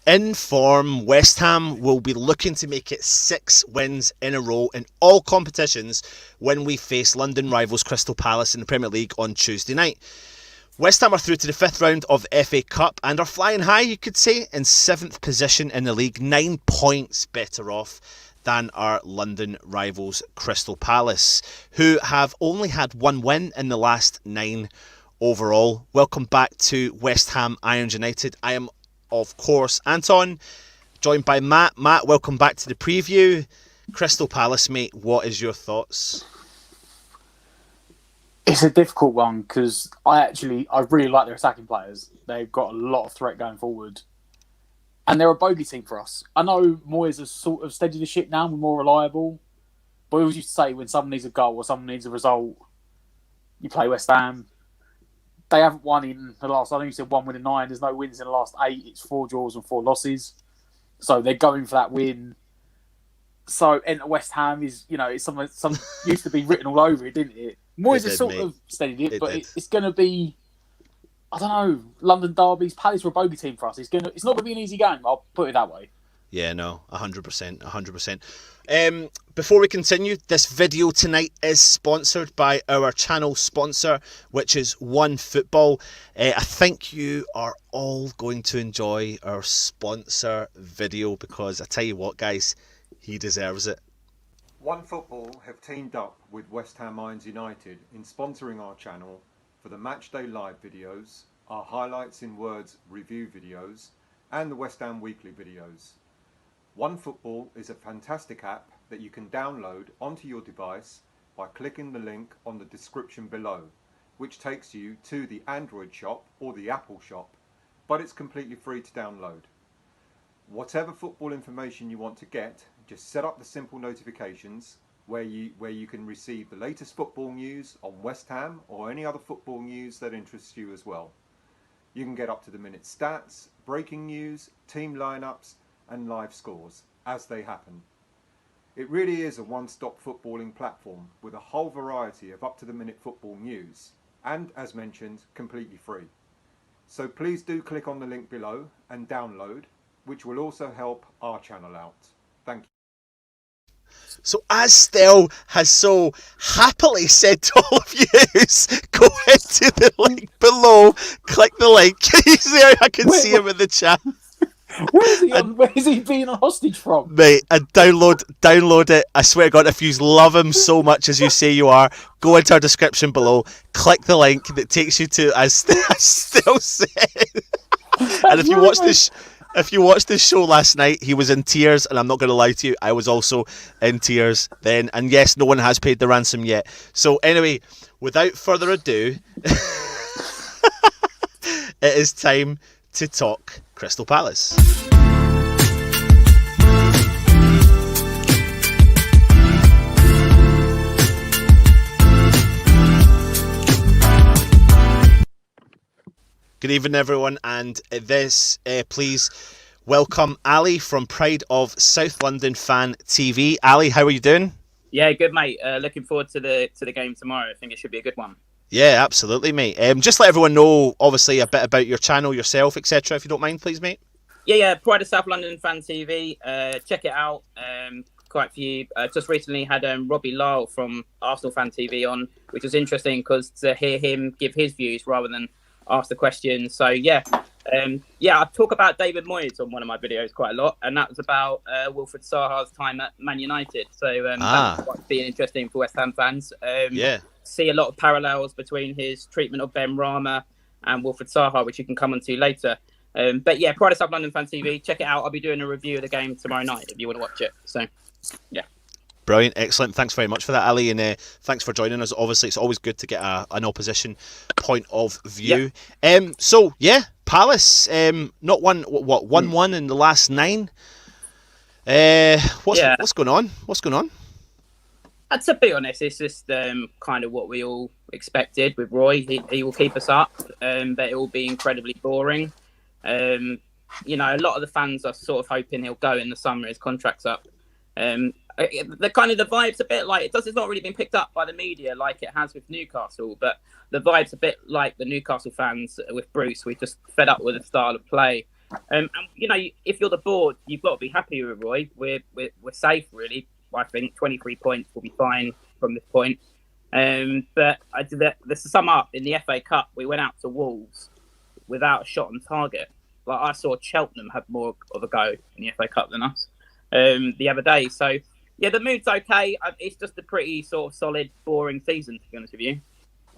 In form, West Ham will be looking to make it 6 wins in a row in all competitions when we face London rivals Crystal Palace in the Premier League on Tuesday night. West Ham are through to the 5th round of the FA Cup and are flying high, you could say, in 7th position in the league, 9 points better off than our London rivals Crystal Palace, who have only had 1 win in the last 9 overall. Welcome back to West Ham Irons United. I am, of course, Anton, joined by Matt. Matt, welcome back to the preview. Crystal Palace, mate, what is your thoughts? It's a difficult one because I really like their attacking players. They've got a lot of threat going forward. And they're a bogey team for us. I know Moyes has sort of steadied the ship now, we're more reliable. But we always used to say when someone needs a goal or someone needs a result, you play West Ham. They haven't won in the last, I know you said 1 win and 9. There's no wins in the last 8. It's 4 draws and 4 losses. So they're going for that win. So enter West Ham is, it's something used to be written all over it, didn't it? Moyes has sort of steadied it, but it's going to be, I don't know, London derbies. Palace are a bogey team for us. It's not going to be an easy game. I'll put it that way. Yeah, no, 100%, 100%. Before we continue, this video tonight is sponsored by our channel sponsor, which is OneFootball. I think you are all going to enjoy our sponsor video because I tell you what, guys, he deserves it. OneFootball have teamed up with West Ham Irons United in sponsoring our channel for the Matchday Live videos, our Highlights in Words review videos, and the West Ham Weekly videos. OneFootball is a fantastic app that you can download onto your device by clicking the link on the description below, which takes you to the Android shop or the Apple shop, but it's completely free to download. Whatever football information you want to get, just set up the simple notifications where you can receive the latest football news on West Ham or any other football news that interests you as well. You can get up to the minute stats, breaking news, team lineups and live scores as they happen. It really is a one-stop footballing platform with a whole variety of up-to-the-minute football news and, as mentioned, completely free. So please do click on the link below and download, which will also help our channel out. Thank you. So as Stel has so happily said to all of you, go into the link below, click the link. He's there, I can see him in the chat. Where is he being a hostage from? Mate, and download it. I swear to God, if you love him so much as you say you are, go into our description below, click the link that takes you to, as Stel said. And if you watched this show last night, he was in tears, and I'm not going to lie to you, I was also in tears then. And yes, no one has paid the ransom yet. So anyway, without further ado, it is time to talk Crystal Palace. Good evening, everyone, and please welcome Ali from Pride of South London Fan TV. Ali, how are you doing? Yeah, good, mate. Looking forward to the game tomorrow. I think it should be a good one. Yeah, absolutely, mate. Just let everyone know, obviously, a bit about your channel, yourself, etc., if you don't mind, please, mate. Yeah. Pride of South London Fan TV. Check it out. Quite a few. Just recently had Robbie Lyle from Arsenal Fan TV on, which was interesting because to hear him give his views rather than ask the questions. So I talk about David Moyes on one of my videos quite a lot, and that was about Wilfried Zaha's time at Man United. So that's quite being interesting for West Ham fans. See a lot of parallels between his treatment of Benrahma and Wilfried Zaha, which you can come onto later. But yeah, Pride of South London Fan TV, check it out. I'll be doing a review of the game tomorrow night if you want to watch it. So yeah. Brilliant, excellent. Thanks very much for that, Ali, and thanks for joining us. Obviously, it's always good to get an opposition point of view. Yep. Palace, not one. What 1-1 in the last 9? What's going on? What's going on? To be honest, it's just kind of what we all expected with Roy. He will keep us up, but it will be incredibly boring. You know, a lot of the fans are sort of hoping he'll go in the summer. His contract's up. The kind of the vibe's a bit like it's not really been picked up by the media like it has with Newcastle, but the vibe's a bit like the Newcastle fans with Bruce. We're just fed up with the style of play. And you know, if you're the board, you've got to be happy with Roy. We're safe, really. I think 23 points will be fine from this point. But to sum up, in the FA Cup, we went out to Wolves without a shot on target. Like I saw Cheltenham have more of a go in the FA Cup than us the other day. So yeah, the mood's okay. It's just a pretty sort of solid, boring season, to be honest with you.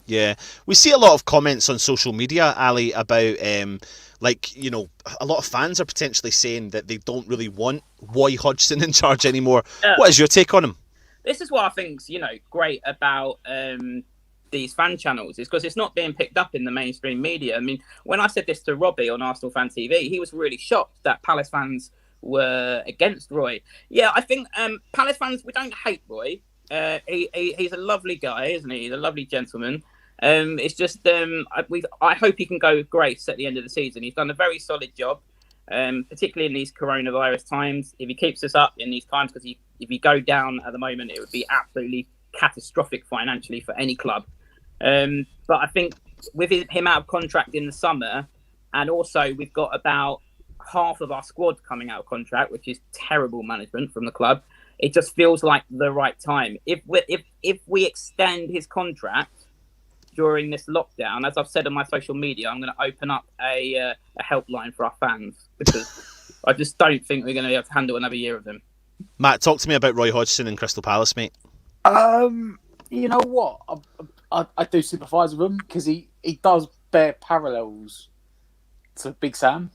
Yeah, we see a lot of comments on social media, Ali, about like, you know, a lot of fans are potentially saying that they don't really want Roy Hodgson in charge anymore. What is your take on him? This is what I think's, you know, great about these fan channels, is because it's not being picked up in the mainstream media. I mean, when I said this to Robbie on Arsenal Fan TV, he was really shocked that Palace fans were against Roy. Yeah, I think Palace fans, we don't hate Roy. He's a lovely guy, isn't he? He's a lovely gentleman. It's just I hope he can go with grace at the end of the season. He's done a very solid job, particularly in these coronavirus times. If he keeps us up in these times, because if you go down at the moment, it would be absolutely catastrophic financially for any club. But I think with him out of contract in the summer, and also we've got about half of our squad coming out of contract, which is terrible management from the club. It just feels like the right time. If we extend his contract during this lockdown, as I've said on my social media, I'm going to open up a helpline for our fans, because I just don't think we're going to be able to handle another year of him. Matt, talk to me about Roy Hodgson and Crystal Palace, mate. You know what? I do sympathise with him, because he does bear parallels to Big Sam.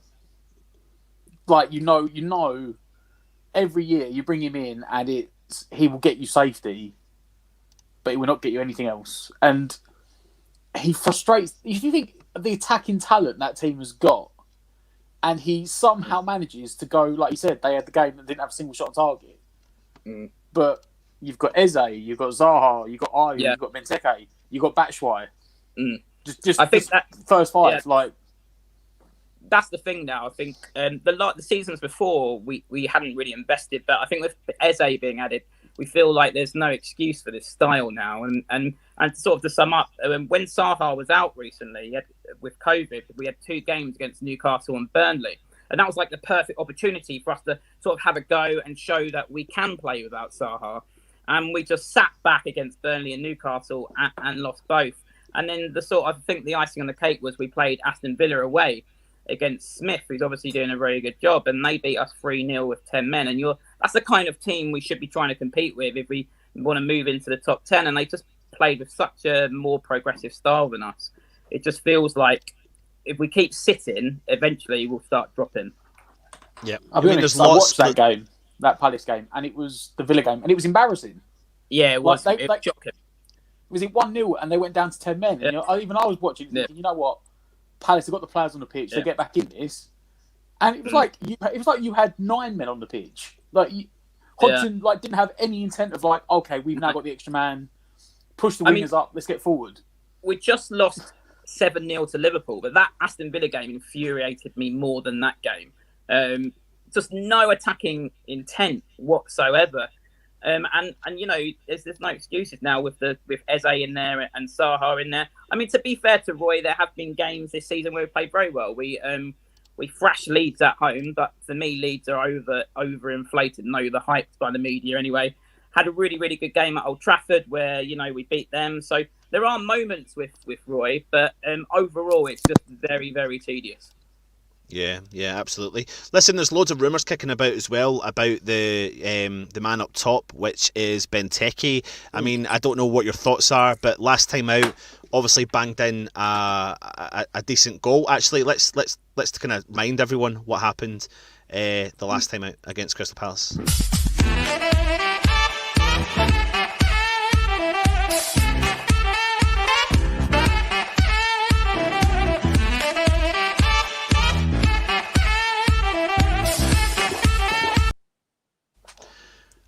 Like, you know, every year you bring him in and he will get you safety, but he will not get you anything else. And he frustrates. If you think of the attacking talent that team has got, and he somehow manages to go, like you said, they had the game that didn't have a single shot on target. But you've got Eze, you've got Zaha, you've got Ayu, you've got Benteke, you've got Batshuayi. I think that first five, like. That's the thing now. I think the seasons before we hadn't really invested, but I think with Eze being added, we feel like there's no excuse for this style now. And sort of to sum up, when Zaha was out recently with COVID, we had 2 games against Newcastle and Burnley, and that was like the perfect opportunity for us to sort of have a go and show that we can play without Zaha. And we just sat back against Burnley and Newcastle and lost both. And then I think the icing on the cake was we played Aston Villa away against Smith, who's obviously doing a very good job, and they beat us 3-0 with 10 men. And that's the kind of team we should be trying to compete with if we want to move into the top 10. And they just played with such a more progressive style than us. It just feels like if we keep sitting, eventually we'll start dropping. Yeah, I watched that game, that Palace game, and it was the Villa game, and it was embarrassing. Yeah, it was. It was shocking. Was it 1-0 and they went down to 10 men? And even I was watching, thinking, you know what? Palace have got the players on the pitch. They get back in this, and it was like you had 9 men on the pitch. Like Hodgson, didn't have any intent of okay, we've now got the extra man. Push the wingers up. Let's get forward. We just lost 7-0 to Liverpool, but that Aston Villa game infuriated me more than that game. Just no attacking intent whatsoever. And you know, there's no excuses now with Eze in there and Zaha in there. I mean, to be fair to Roy, there have been games this season where we played very well. We thrashed Leeds at home, but for me, Leeds are overinflated. No, the hype by the media anyway. Had a really, really good game at Old Trafford where, you know, we beat them. So there are moments with Roy, but overall, it's just very, very tedious. Yeah, absolutely. Listen, there's loads of rumours kicking about as well about the man up top, which is Benteke. I mean, I don't know what your thoughts are, but last time out, obviously banged in a decent goal. Actually, let's kind of remind everyone what happened the last time out against Crystal Palace.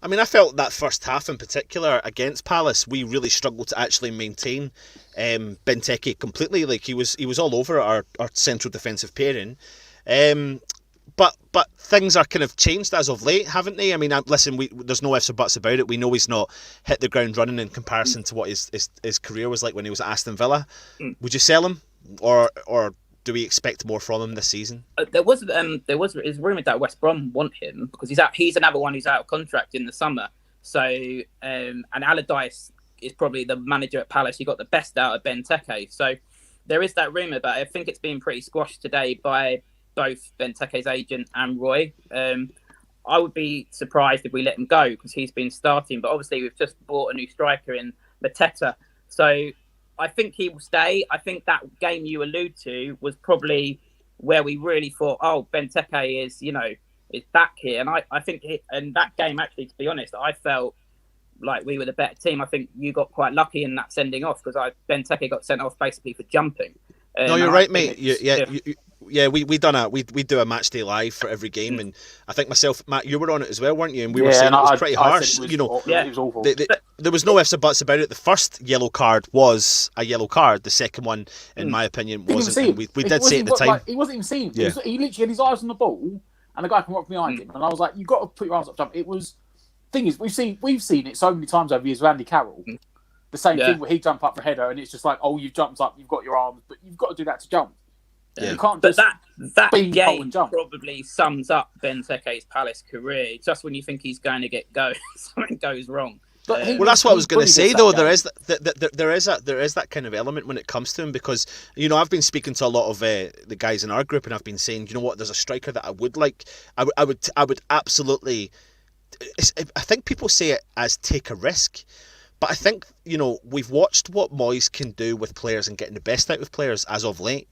I mean, I felt that first half in particular against Palace, we really struggled to actually maintain Benteke completely. Like he was all over our central defensive pairing. But things are kind of changed as of late, haven't they? I mean, listen, there's no ifs or buts about it. We know he's not hit the ground running in comparison to what his career was like when he was at Aston Villa. Would you sell him, or do we expect more from him this season? There was it's rumoured that West Brom want him because he's another one who's out of contract in the summer. So and Allardyce is probably the manager at Palace. He got the best out of Benteke. So there is that rumour, but I think it's been pretty squashed today by both Benteke's agent and Roy. I would be surprised if we let him go because he's been starting. But obviously, we've just bought a new striker in Mateta. So I think he will stay. I think that game you allude to was probably where we really thought, oh, Benteke is back here. And I think in that game, actually, to be honest, I felt like we were the better team. I think you got quite lucky in that sending off because Benteke got sent off basically for jumping. No, you're right, mate. We do a match day live for every game, and I think myself, Matt, you were on it as well, weren't you? And we were saying it was pretty harsh. It was awful. There was no ifs or buts about it. The first yellow card was a yellow card. The second one, in my opinion, wasn't. We did say at the time like, he wasn't even seen. Yeah. He literally had his eyes on the ball, and the guy can walk behind him, and I was like, "You got to put your arms up, jump." It was. Thing is, we've seen it so many times over years with Andy Carroll. The same thing where he jump up for a header, and it's just like, oh, you've jumped up, you've got your arms, but you've got to do that to jump. Yeah. You can't just that game and jump. Probably sums up Benteke's Palace career. Just when you think he's going to get going, something goes wrong. Well, that's what I was going to say, though. There is that kind of element when it comes to him because I've been speaking to a lot of the guys in our group, and I've been saying, you know what, there's a striker that I would like. I would absolutely. I think people say it as take a risk. But I think, we've watched what Moyes can do with players and getting the best out of players as of late.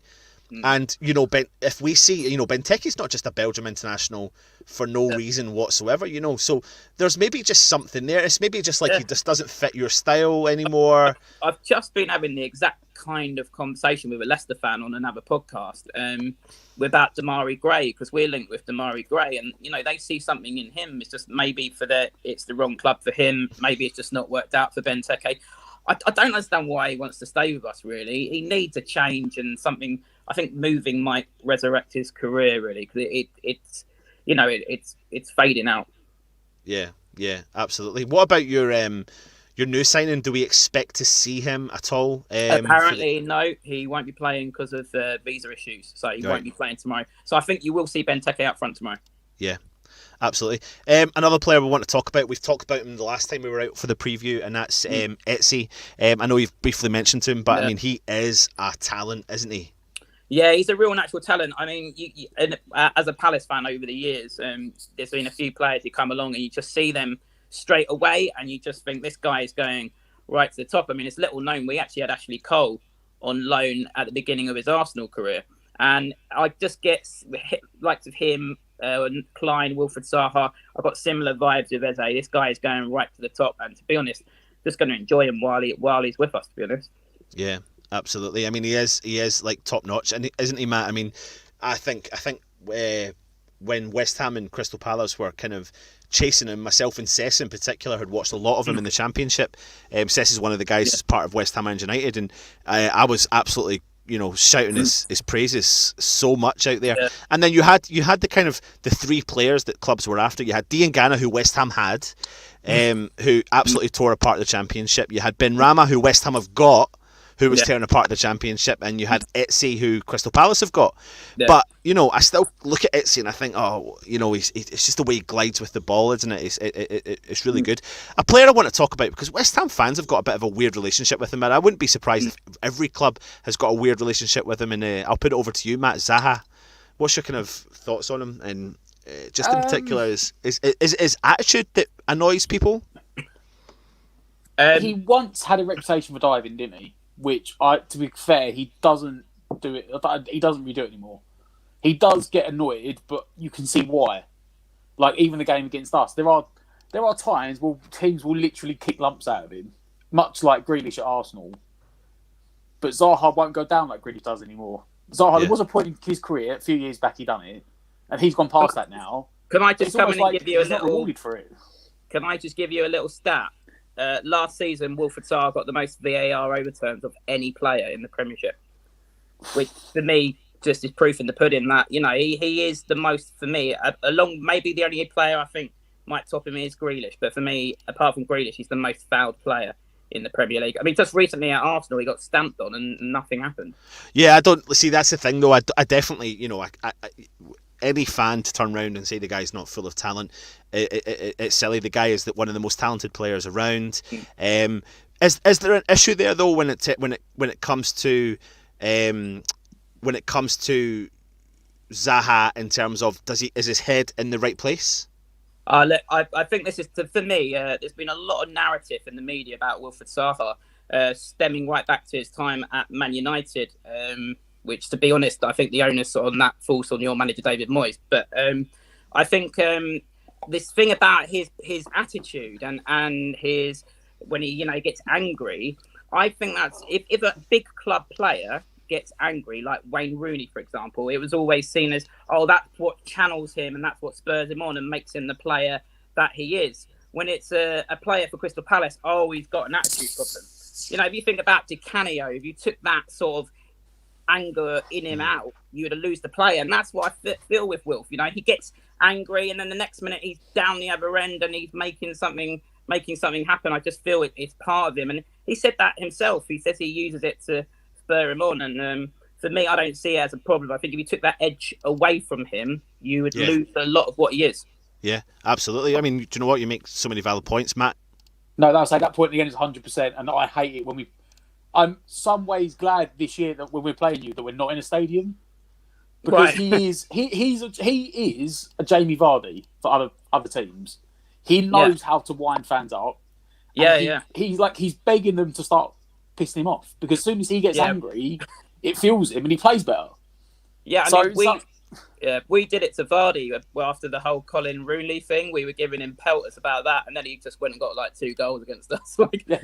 And, if we see, Benteke's not just a Belgium international for no reason whatsoever, So there's maybe just something there. It's maybe just like he just doesn't fit your style anymore. I've just been having the exact kind of conversation with a Leicester fan on another podcast about Damari Gray because we're linked with Damari Gray and, they see something in him. It's just maybe it's the wrong club for him. Maybe it's just not worked out for Benteke. I don't understand why he wants to stay with us, really. He needs a change and something. I think moving might resurrect his career, really, because it's fading out. Yeah, absolutely. What about your new signing? Do we expect to see him at all? Apparently, no. He won't be playing because of visa issues, so he won't be playing tomorrow. So I think you will see Benteke out front tomorrow. Yeah. Absolutely. Another player we want to talk about, we've talked about him the last time we were out for the preview, and that's Eze. I know you've briefly mentioned to him, but I mean, he is a talent, isn't he? Yeah, he's a real natural talent. I mean, as a Palace fan over the years, there's been a few players who come along and you just see them straight away and you just think this guy is going right to the top. I mean, it's little known. We actually had Ashley Cole on loan at the beginning of his Arsenal career. And I just get likes of him, Klein, Wilfred Zaha. I've got similar vibes with Eze. This guy is going right to the top. And to be honest, just going to enjoy him while he's with us, to be honest. Yeah. Absolutely. I mean, he is like top notch, and isn't he, Matt? I mean, I think when West Ham and Crystal Palace were kind of chasing him, myself and Cess in particular had watched a lot of him in the Championship. Cess is one of the guys who's part of West Ham and United, and I was absolutely shouting his praises so much out there. And then you had the kind of the three players that clubs were after. You had Diangana, who West Ham had, who absolutely tore apart the Championship. You had Benrahma, who West Ham have got, who was tearing apart the Championship, and you had Eze, who Crystal Palace have got. Yeah. But, I still look at Eze and I think, it's just the way he glides with the ball, isn't it? It's really good. A player I want to talk about, because West Ham fans have got a bit of a weird relationship with him, and I wouldn't be surprised if every club has got a weird relationship with him, and I'll put it over to you, Matt. Zaha, what's your kind of thoughts on him? And just in particular, is attitude that annoys people? He once had a reputation for diving, didn't he? Which, to be fair, he doesn't do it. He doesn't redo it anymore. He does get annoyed, but you can see why. Like even the game against us, there are times where teams will literally kick lumps out of him, much like Grealish at Arsenal. But Zaha won't go down like Grealish does anymore. Zaha, there was a point in his career a few years back he done it, and he's gone past that now. Can I just come in and give you a little rewarded for it? can I just give you a little stat? Last season, Wilfred Zaha got the most VAR overturns of any player in the Premiership, which for me just is proof in the pudding that, you know, he is the most, for me, along maybe the only player I think might top him is Grealish. But for me, apart from Grealish, he's the most fouled player in the Premier League. I mean, just recently at Arsenal, he got stamped on and nothing happened. Yeah, I don't see. That's the thing, though. I definitely, you know, any fan to turn around and say the guy's not full of talent, it's silly. The guy is one of the most talented players around. Is there an issue there though when it comes to Zaha in terms of is his head in the right place? Look, I think this is, for me, there's been a lot of narrative in the media about Wilfred Zaha, stemming right back to his time at Man United, which, to be honest, I think the onus on that falls on your manager, David Moyes. But I think this thing about his attitude and his, when he gets angry, I think that's, if a big club player gets angry, like Wayne Rooney, for example, it was always seen as, oh, that's what channels him and that's what spurs him on and makes him the player that he is. When it's a player for Crystal Palace, oh, he's got an attitude problem. You know, if you think about Di Canio, if you took that sort of anger in him out, you would lose the player. And that's what I feel with Wilf. You know, he gets angry and then the next minute he's down the other end and he's making something happen. I just feel it's part of him. And he said that himself. He says he uses it to spur him on. And for me, I don't see it as a problem. I think if you took that edge away from him, you would lose a lot of what he is. Yeah, absolutely. I mean, do you know what? You make so many valid points, Matt. No, that's like that point again is 100%, and I hate it when I'm some ways glad this year that when we're playing you that we're not in a stadium, because he is a Jamie Vardy for other teams. He knows how to wind fans up. He's begging them to start pissing him off because as soon as he gets angry, it fuels him and he plays better. Yeah, we did it to Vardy after the whole Colin Rooney thing. We were giving him pelters about that, and then he just went and got like 2 goals against us. That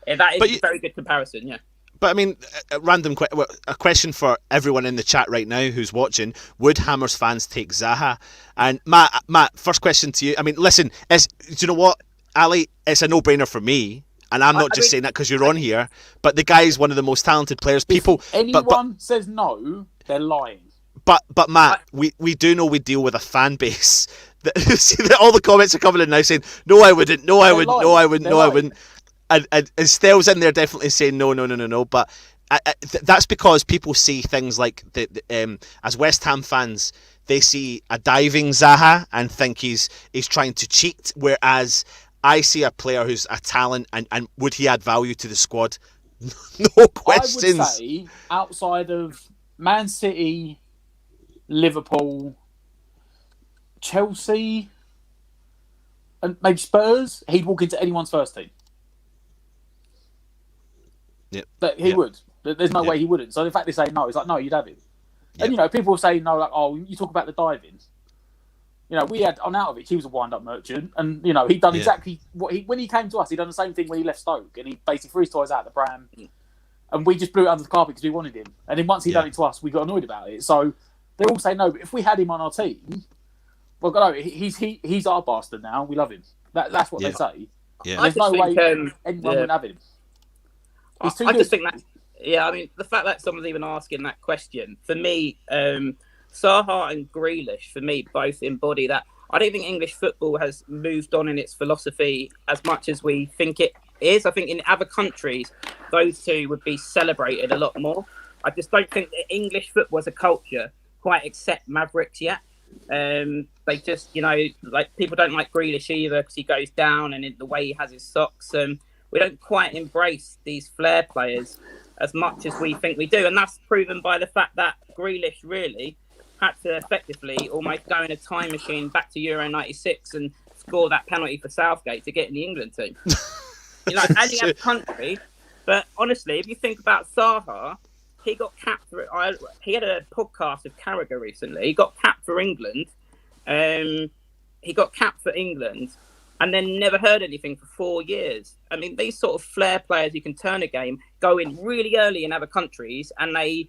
is a very good comparison. Yeah. But I mean, a question for everyone in the chat right now who's watching: would Hammers fans take Zaha? And Matt, first question to you. I mean, listen, do you know what, Ali? It's a no-brainer for me. And I'm not saying that because you're on here, but the guy is one of the most talented players. If anyone says no, they're lying. But Matt, we do know we deal with a fan base. See, all the comments are coming in now saying, no, I wouldn't, no, I wouldn't, no, I wouldn't, no, I wouldn't. And Stell's in there definitely saying no. But that's because people see things like, as West Ham fans, they see a diving Zaha and think he's trying to cheat, whereas I see a player who's a talent and would he add value to the squad? No questions. I would say outside of Man City, Liverpool, Chelsea, and maybe Spurs, he'd walk into anyone's first team. Yep. But he would. There's no way he wouldn't. So the fact they say no, it's like, no, you'd have him. Yep. And, people say no, like, oh, you talk about the diving. We had on Outovich, he was a wind-up merchant, and he'd done exactly what when he came to us, he'd done the same thing when he left Stoke, and he basically threw his toys out the pram, and we just blew it under the carpet because we wanted him. And then once he'd done it to us, we got annoyed about it. So they all say no, but if we had him on our team, well, no, he's our bastard now. We love him. That's what they say. Yeah. There's no way anyone would have him. He's too good. Just think that. Yeah, I mean, the fact that someone's even asking that question for me. Zaha and Grealish, for me, both embody that. I don't think English football has moved on in its philosophy as much as we think it is. I think in other countries, those two would be celebrated a lot more. I just don't think that English football as a culture quite accept Mavericks yet. They just, like people don't like Grealish either because he goes down and in the way he has his socks. We don't quite embrace these flair players as much as we think we do. And that's proven by the fact that Grealish really had to effectively almost go in a time machine back to Euro 96 and score that penalty for Southgate to get in the England team. And he had country. But honestly, if you think about Zaha, he got capped he had a podcast with Carragher recently. He got capped for England. And then never heard anything for 4 years. I mean, these sort of flair players who can turn a game go in really early in other countries, and they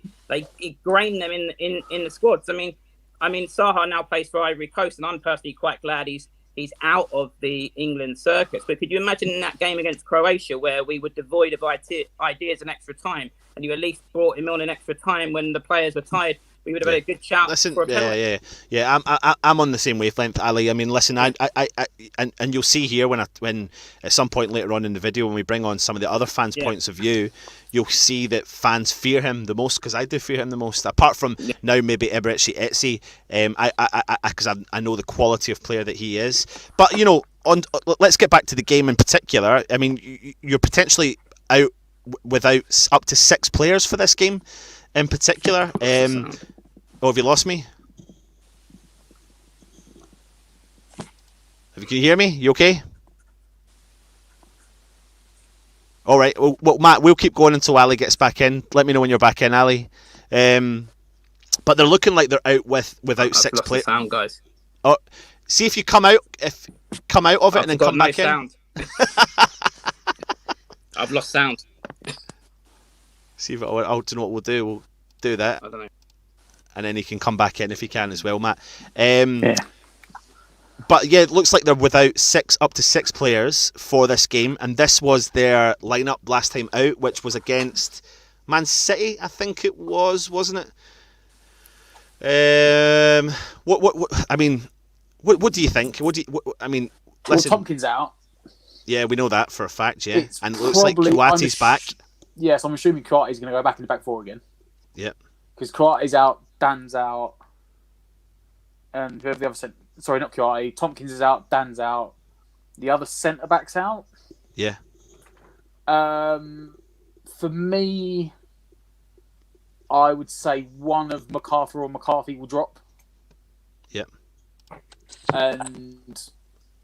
ingrain them in the squads. I mean, Zaha now plays for Ivory Coast, and I'm personally quite glad he's he's out of the England circus. But could you imagine in that game against Croatia where we were devoid of ideas and extra time, and you at least brought him on in extra time when the players were tired? We would have had a good shout for a penalty. I'm on the same wavelength, Ali. I mean, listen, and you'll see here when at some point later on in the video when we bring on some of the other fans' points of view, you'll see that fans fear him the most, because I do fear him the most. Apart from now maybe Eberechi Eze, because I know the quality of player that he is. But you know, let's get back to the game in particular. I mean, you're potentially out without up to 6 players for this game in particular. Have you lost me? Can you hear me? You okay? All right. Well, Matt, we'll keep going until Ali gets back in. Let me know when you're back in, Ali. But they're looking like they're out without 6 players. Sound, guys. Oh, see if you come out of it and then come back in. I've lost sound. See if I don't know what we'll do. We'll do that. I don't know. And then he can come back in if he can as well, Matt. But yeah, it looks like they're without up to 6 players for this game, and this was their lineup last time out, which was against Man City, I think it was, wasn't it? I mean, what do you think? I mean, listen. Well, Tompkins out. Yeah, we know that for a fact. Yeah, and it looks like Kouate's back. Yes, I'm assuming Kouate's going to go back in the back 4 again. Yep. Because Kouate's out, Dan's out, and whoever the other sorry, not Kouate. Tompkins is out, Dan's out. The other centre back's out. Yeah. For me, I would say one of MacArthur or McCarthy will drop. Yep. And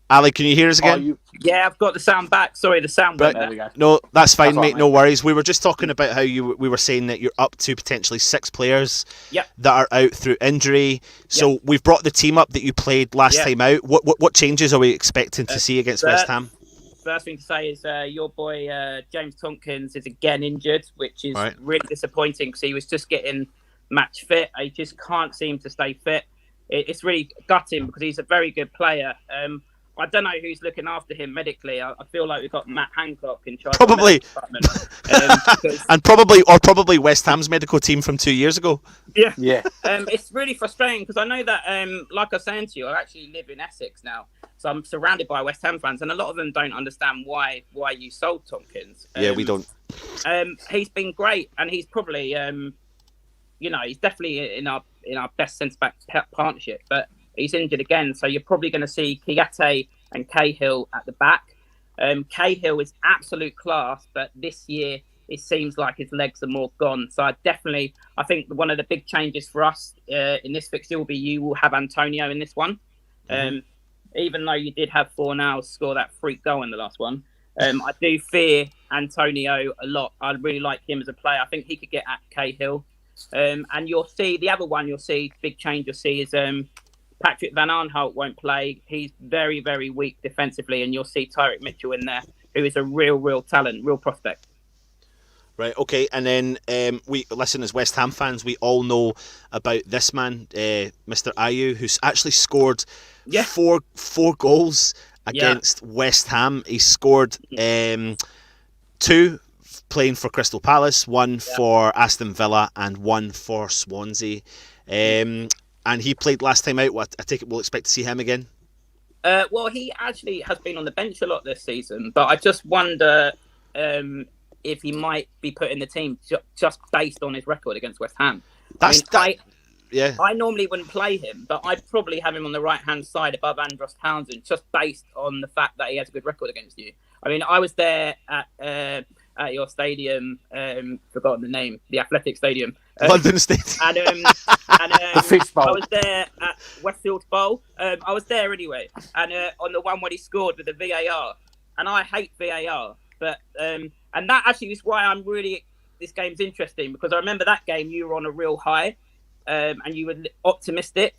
Ali, can you hear us again? Yeah, I've got the sound back. Sorry, the sound went there we go. No, that's fine, That's mate. right, No worries. We were just talking about how we were saying that you're up to potentially 6 players that are out through injury. So we've brought the team up that you played last time out. What changes are we expecting to see against West Ham? First thing to say is your boy James Tompkins is again injured, which is really disappointing because he was just getting match fit. He just can't seem to stay fit. It's really gutting because he's a very good player. I don't know who's looking after him medically. I feel like we've got Matt Hancock in charge. Probably. And probably West Ham's medical team from 2 years ago. Yeah. Yeah. It's really frustrating because I know that, like I was saying to you, I actually live in Essex now. So I'm surrounded by West Ham fans, and a lot of them don't understand why you sold Tompkins. Yeah, we don't. He's been great, and he's probably, he's definitely in our best centre-back partnership, but he's injured again, so you're probably going to see Kouate and Cahill at the back. Cahill is absolute class, but this year it seems like his legs are more gone. So I think one of the big changes for us in this fixture will be you will have Antonio in this one. Mm-hmm. Even though you did have Fornals score that freak goal in the last one, I do fear Antonio a lot. I really like him as a player. I think he could get at Cahill. And you'll see, the other one big change you'll see is Patrick Van Aanholt won't play. He's very, very weak defensively, and you'll see Tyrick Mitchell in there, who is a real talent, real prospect. Right, okay, and then as West Ham fans, we all know about this man, Mr. Ayew, who's actually scored four goals against West Ham. He scored 2 playing for Crystal Palace, 1 for Aston Villa, and 1 for Swansea. And he played last time out. I take it we'll expect to see him again? Well, he actually has been on the bench a lot this season, but I just wonder if he might be put in the team just based on his record against West Ham. I normally wouldn't play him, but I'd probably have him on the right-hand side above Andros Townsend, just based on the fact that he has a good record against you. I mean, I was there at your stadium, forgotten the name, the Athletic Stadium. London Stadium. And the Fish Bowl. I was there at Westfield Bowl. I was there anyway. And on the one when he scored with the VAR. And I hate VAR. But and that actually is why this game's interesting, because I remember that game you were on a real high and you were optimistic.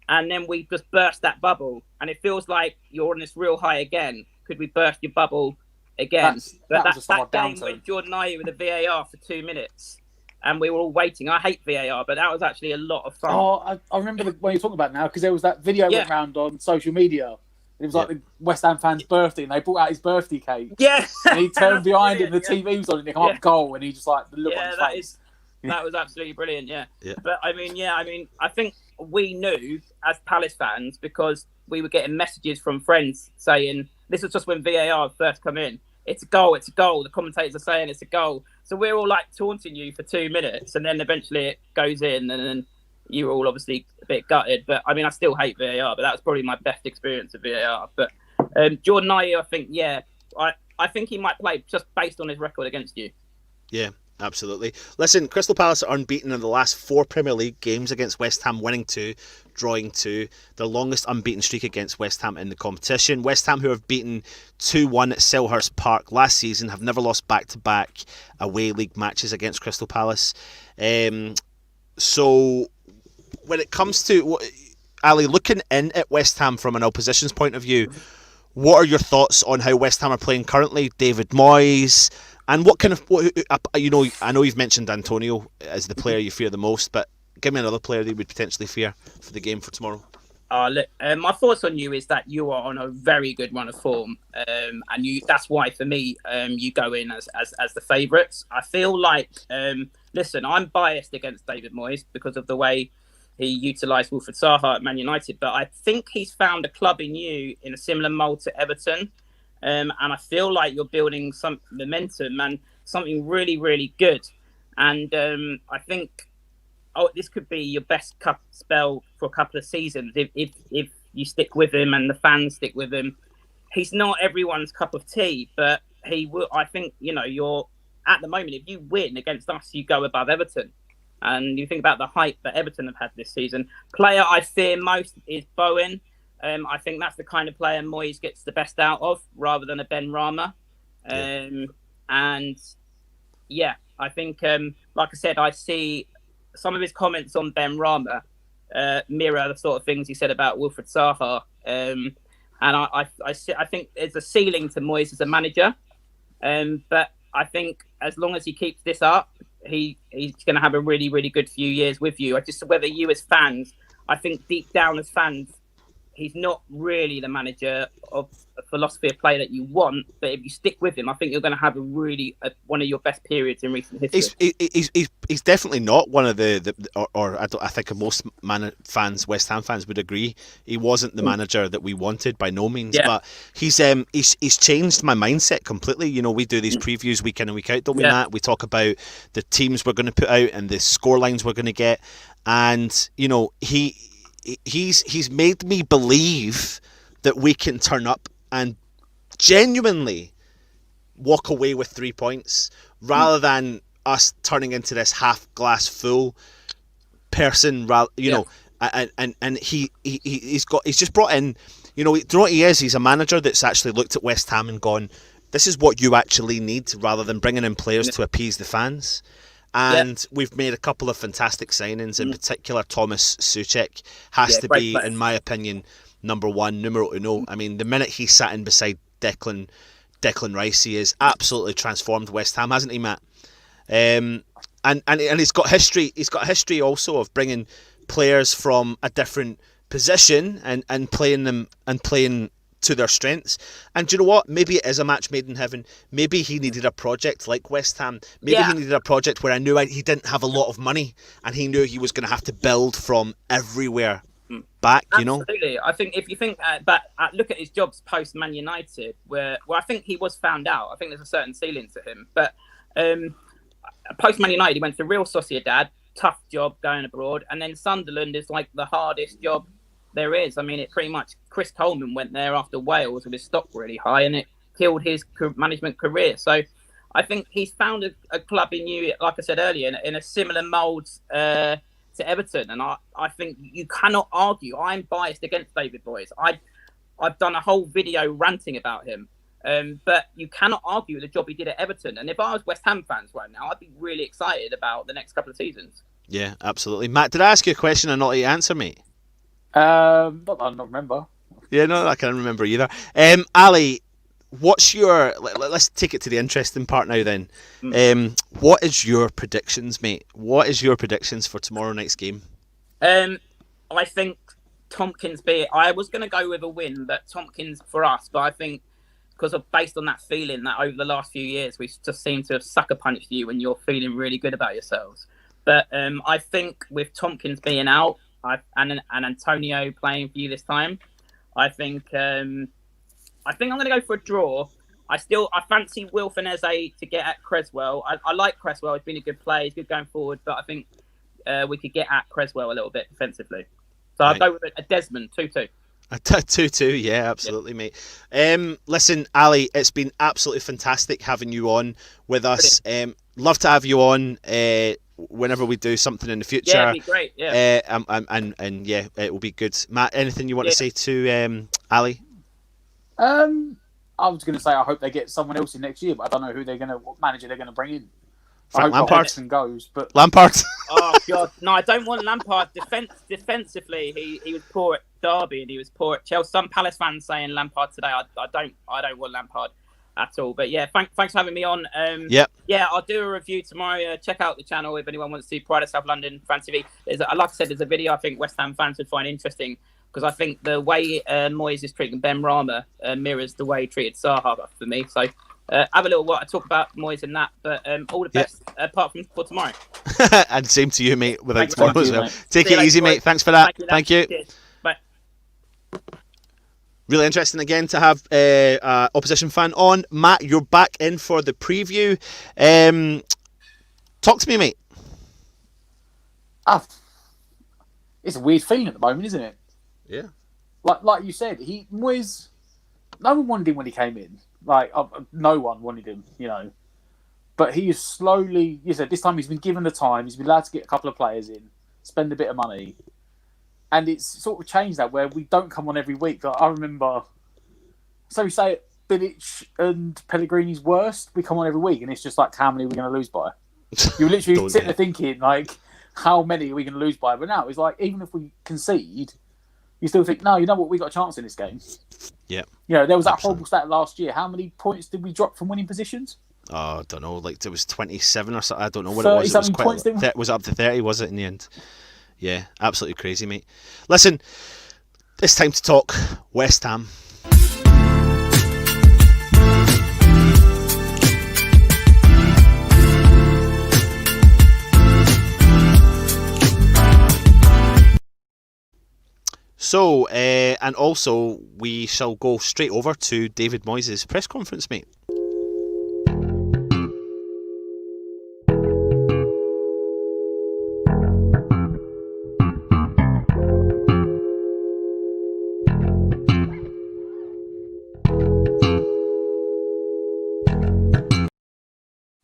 And then we just burst that bubble. And it feels like you're on this real high again. Could we burst your bubble again? That game with Jordan Ayew with the VAR for 2 minutes. And we were all waiting. I hate VAR, but that was actually a lot of fun. Oh, I remember when you're talking about it now, because there was that video went around on social media It was like the West Ham fan's birthday, and they brought out his birthday cake. Yeah. And he turned behind him, the TV was on, and he come up goal, and he just like the look on his face. That was absolutely brilliant. Yeah. Yeah. But I mean, I think we knew as Palace fans because we were getting messages from friends saying this was just when VAR first come in. It's a goal. It's a goal. The commentators are saying it's a goal. So we're all like taunting you for 2 minutes, and then eventually it goes in, and then you were all obviously a bit gutted. But I mean, I still hate VAR, but that was probably my best experience of VAR. But Jordan Ayew, I think, I think he might play just based on his record against you. Yeah, absolutely. Listen, Crystal Palace are unbeaten in the last 4 Premier League games against West Ham, winning 2, drawing 2. Their longest unbeaten streak against West Ham in the competition. West Ham, who have beaten 2-1 at Selhurst Park last season, have never lost back-to-back away league matches against Crystal Palace. So when it comes to, Ali, looking in at West Ham from an opposition's point of view, what are your thoughts on how West Ham are playing currently? David Moyes, and what kind of, I know you've mentioned Antonio as the player you fear the most, but give me another player that you would potentially fear for the game for tomorrow. Look, my thoughts on you is that you are on a very good run of form, and that's why for me you go in as the favourites. I feel like, listen, I'm biased against David Moyes because of the way he utilised Wilfried Zaha at Man United, but I think he's found a club in you in a similar mould to Everton, and I feel like you're building some momentum and something really, really good. And I think this could be your best cup spell for a couple of seasons if you stick with him and the fans stick with him. He's not everyone's cup of tea, but he will. I think you're at the moment. If you win against us, you go above Everton. And you think about the hype that Everton have had this season. Player I fear most is Bowen. I think that's the kind of player Moyes gets the best out of, rather than a Benrahma. And yeah, I think, like I said, I see some of his comments on Benrahma mirror the sort of things he said about Wilfried Zaha. And I think there's a ceiling to Moyes as a manager. But I think as long as he keeps this up, he's going to have a really, really good few years with you. Whether you as fans, I think deep down as fans, he's not really the manager of a philosophy of play that you want. But if you stick with him, I think you're going to have one of your best periods in recent history. He's definitely not one of I think most fans, West Ham fans, would agree. He wasn't the manager that we wanted by no means. Yeah. But he's changed my mindset completely. We do these previews week in and week out, don't we, Matt? We talk about the teams we're going to put out and the score lines we're going to get, and he's made me believe that we can turn up and genuinely walk away with 3 points rather than us turning into this half glass full person. And he's just brought in. Do you know what he is? He's a manager that's actually looked at West Ham and gone, "This is what you actually need," rather than bringing in players to appease the fans. And we've made a couple of fantastic signings, in particular Thomas Souček has to be, in my opinion, number one, numero uno. I mean, the minute he sat in beside Declan Rice, he has absolutely transformed West Ham, hasn't he, Matt? And he's got history. He's got a history also of bringing players from a different position and playing them and playing to their strengths. And do you know what? Maybe it is a match made in heaven. Maybe he needed a project like West Ham. Maybe he needed a project where he didn't have a lot of money and he knew he was going to have to build from everywhere back. Absolutely. I think if you think look at his jobs post Man United, where I think he was found out. I think there's a certain ceiling to him. But post Man United, he went to Real Sociedad, tough job going abroad, and then Sunderland is like the hardest job there is. I mean, it pretty much, Chris Coleman went there after Wales with his stock really high, and it killed his management career. So I think he's found a club in you, like I said earlier, in a similar mould to Everton. And I think you cannot argue. I'm biased against David Moyes. I've done a whole video ranting about him. But you cannot argue with the job he did at Everton. And if I was West Ham fans right now, I'd be really excited about the next couple of seasons. Yeah, absolutely. Matt, did I ask you a question and not let you answer, mate? Not that I don't remember. Yeah, no, I can't remember either. Ali, what's your... Let's take it to the interesting part now then. What is your predictions, mate? What is your predictions for tomorrow night's game? I think Tompkins be it. I was going to go with a win, but Tompkins for us. But I think because of based on that feeling that over the last few years we just seem to have sucker punched you when you're feeling really good about yourselves. But I think with Tompkins being out and Antonio playing for you this time, I think I'm going to go for a draw. I fancy Wilf and Eze to get at Cresswell. I like Cresswell. He's been a good player. He's good going forward. But I think we could get at Cresswell a little bit defensively. So I'll go with a Desmond 2-2. A 2-2, yeah, absolutely, mate. Listen, Ali, it's been absolutely fantastic having you on with us. Love to have you on whenever we do something in the future. Yeah, it'd be great. Yeah. And yeah, it will be good. Matt, anything you want to say to Ali? I was going to say I hope they get someone else in next year, but I don't know what manager they're going to bring in. Frank I hope Lampard goes, but Lampard. Oh God, no! I don't want Lampard. Defensively, he was poor at Derby and he was poor at Chelsea. Some Palace fans saying Lampard today. I don't want Lampard at all. But yeah, thanks for having me on. Yeah, I'll do a review tomorrow. Check out the channel if anyone wants to see Pride of South London Fan TV. Like I said, there's a video I think West Ham fans would find interesting. Because I think the way Moyes is treating Benrahma mirrors the way he treated Zaha for me. So have a little while to talk about Moyes and that. But all the best apart from for tomorrow. And same to you, mate, without tomorrow as well. Mate. Take it easy, mate. Thanks for that. Thank you. Cheers. Bye. Really interesting again to have opposition fan on. Matt, you're back in for the preview. Talk to me, mate. It's a weird feeling at the moment, isn't it? Yeah. Like you said, Moyes. No one wanted him when he came in. No one wanted him, But he is slowly. You said this time he's been given the time. He's been allowed to get a couple of players in, spend a bit of money, and it's sort of changed that where we don't come on every week. I remember. So we say Bilic and Pellegrini's worst. We come on every week, and it's just like, how many are we going to lose by? You literally sit there thinking how many are we going to lose by? But now it's like, even if we concede, you still think, no, you know what, we got a chance in this game. Yeah. There was that horrible stat last year. How many points did we drop from winning positions? Oh, I don't know. It was 27 or something. I don't know what it was. It was up to 30, was it, in the end? Yeah, absolutely crazy, mate. Listen, it's time to talk West Ham. So, and also, we shall go straight over to David Moyes' press conference, mate.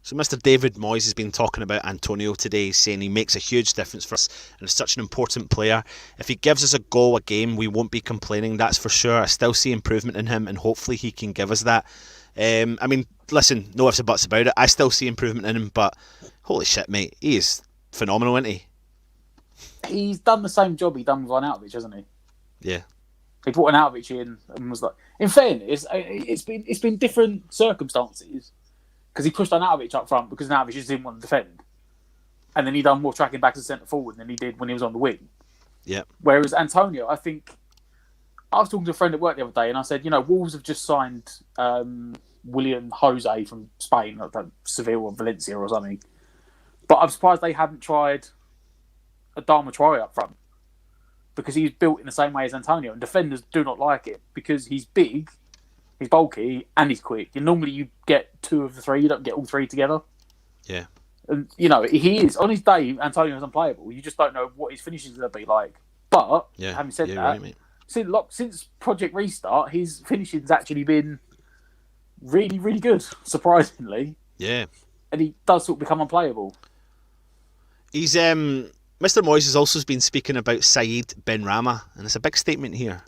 So Mr. David Moyes has been talking about Antonio today, saying he makes a huge difference for us and is such an important player. If he gives us a goal a game, we won't be complaining, that's for sure. I still see improvement in him and hopefully he can give us that. Listen, no ifs or buts about it. I still see improvement in him, but holy shit, mate, he is phenomenal, isn't he? He's done the same job he done with Arnautovic, hasn't he? Yeah. He brought Arnautovic in and was like... In fairness, it's been different circumstances. Because he pushed Arnautovic up front because Arnautovic just didn't want to defend. And then he done more tracking back to centre forward than he did when he was on the wing. Yeah. Whereas Antonio, I think... I was talking to a friend at work the other day and I said, Wolves have just signed William Jose from Spain, like Seville or Valencia or something. But I'm surprised they haven't tried Adama Traore up front. Because he's built in the same way as Antonio. And defenders do not like it because he's big... He's bulky and he's quick. And normally you get two of the three. You don't get all three together. Yeah. And, he is. On his day, Antonio is unplayable. You just don't know what his finishing is going to be like. But, having said that, right, since Project Restart, his finishing's actually been really, really good, surprisingly. Yeah. And he does sort of become unplayable. He's... Mr. Moyes has also been speaking about Saeed Benrahma. And it's a big statement here.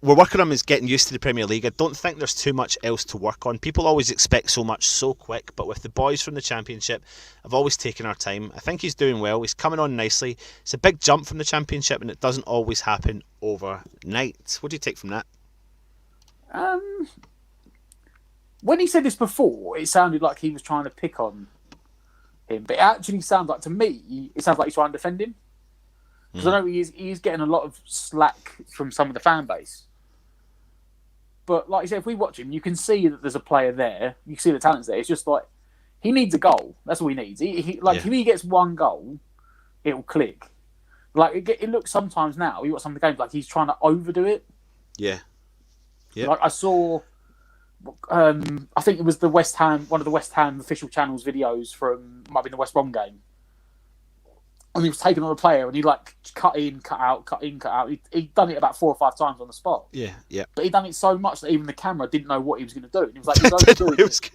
We're working on is getting used to the Premier League. I don't think there's too much else to work on. People always expect so much so quick, but with the boys from the Championship, I've always taken our time. I think he's doing well. He's coming on nicely. It's a big jump from the Championship, and it doesn't always happen overnight. What do you take from that? When he said this before, it sounded like he was trying to pick on him, but it actually sounds like, to me, it sounds like he's trying to defend him. Because I know he's getting a lot of slack from some of the fan base. But like I said, if we watch him, you can see that there's a player there. You can see the talent's there. It's just like he needs a goal. That's all he needs. If he gets one goal, it'll click. Like it looks sometimes now. You watch some of the games, like he's trying to overdo it. Yeah. Like I saw, I think it was one of the West Ham official channels videos from might be the West Brom game. And he was taking on a player, and he like cut in, cut out, cut in, cut out. He'd done it about 4 or 5 times on the spot. Yeah. But he'd done it so much that even the camera didn't know what he was going to do. And he was like, he was only doing it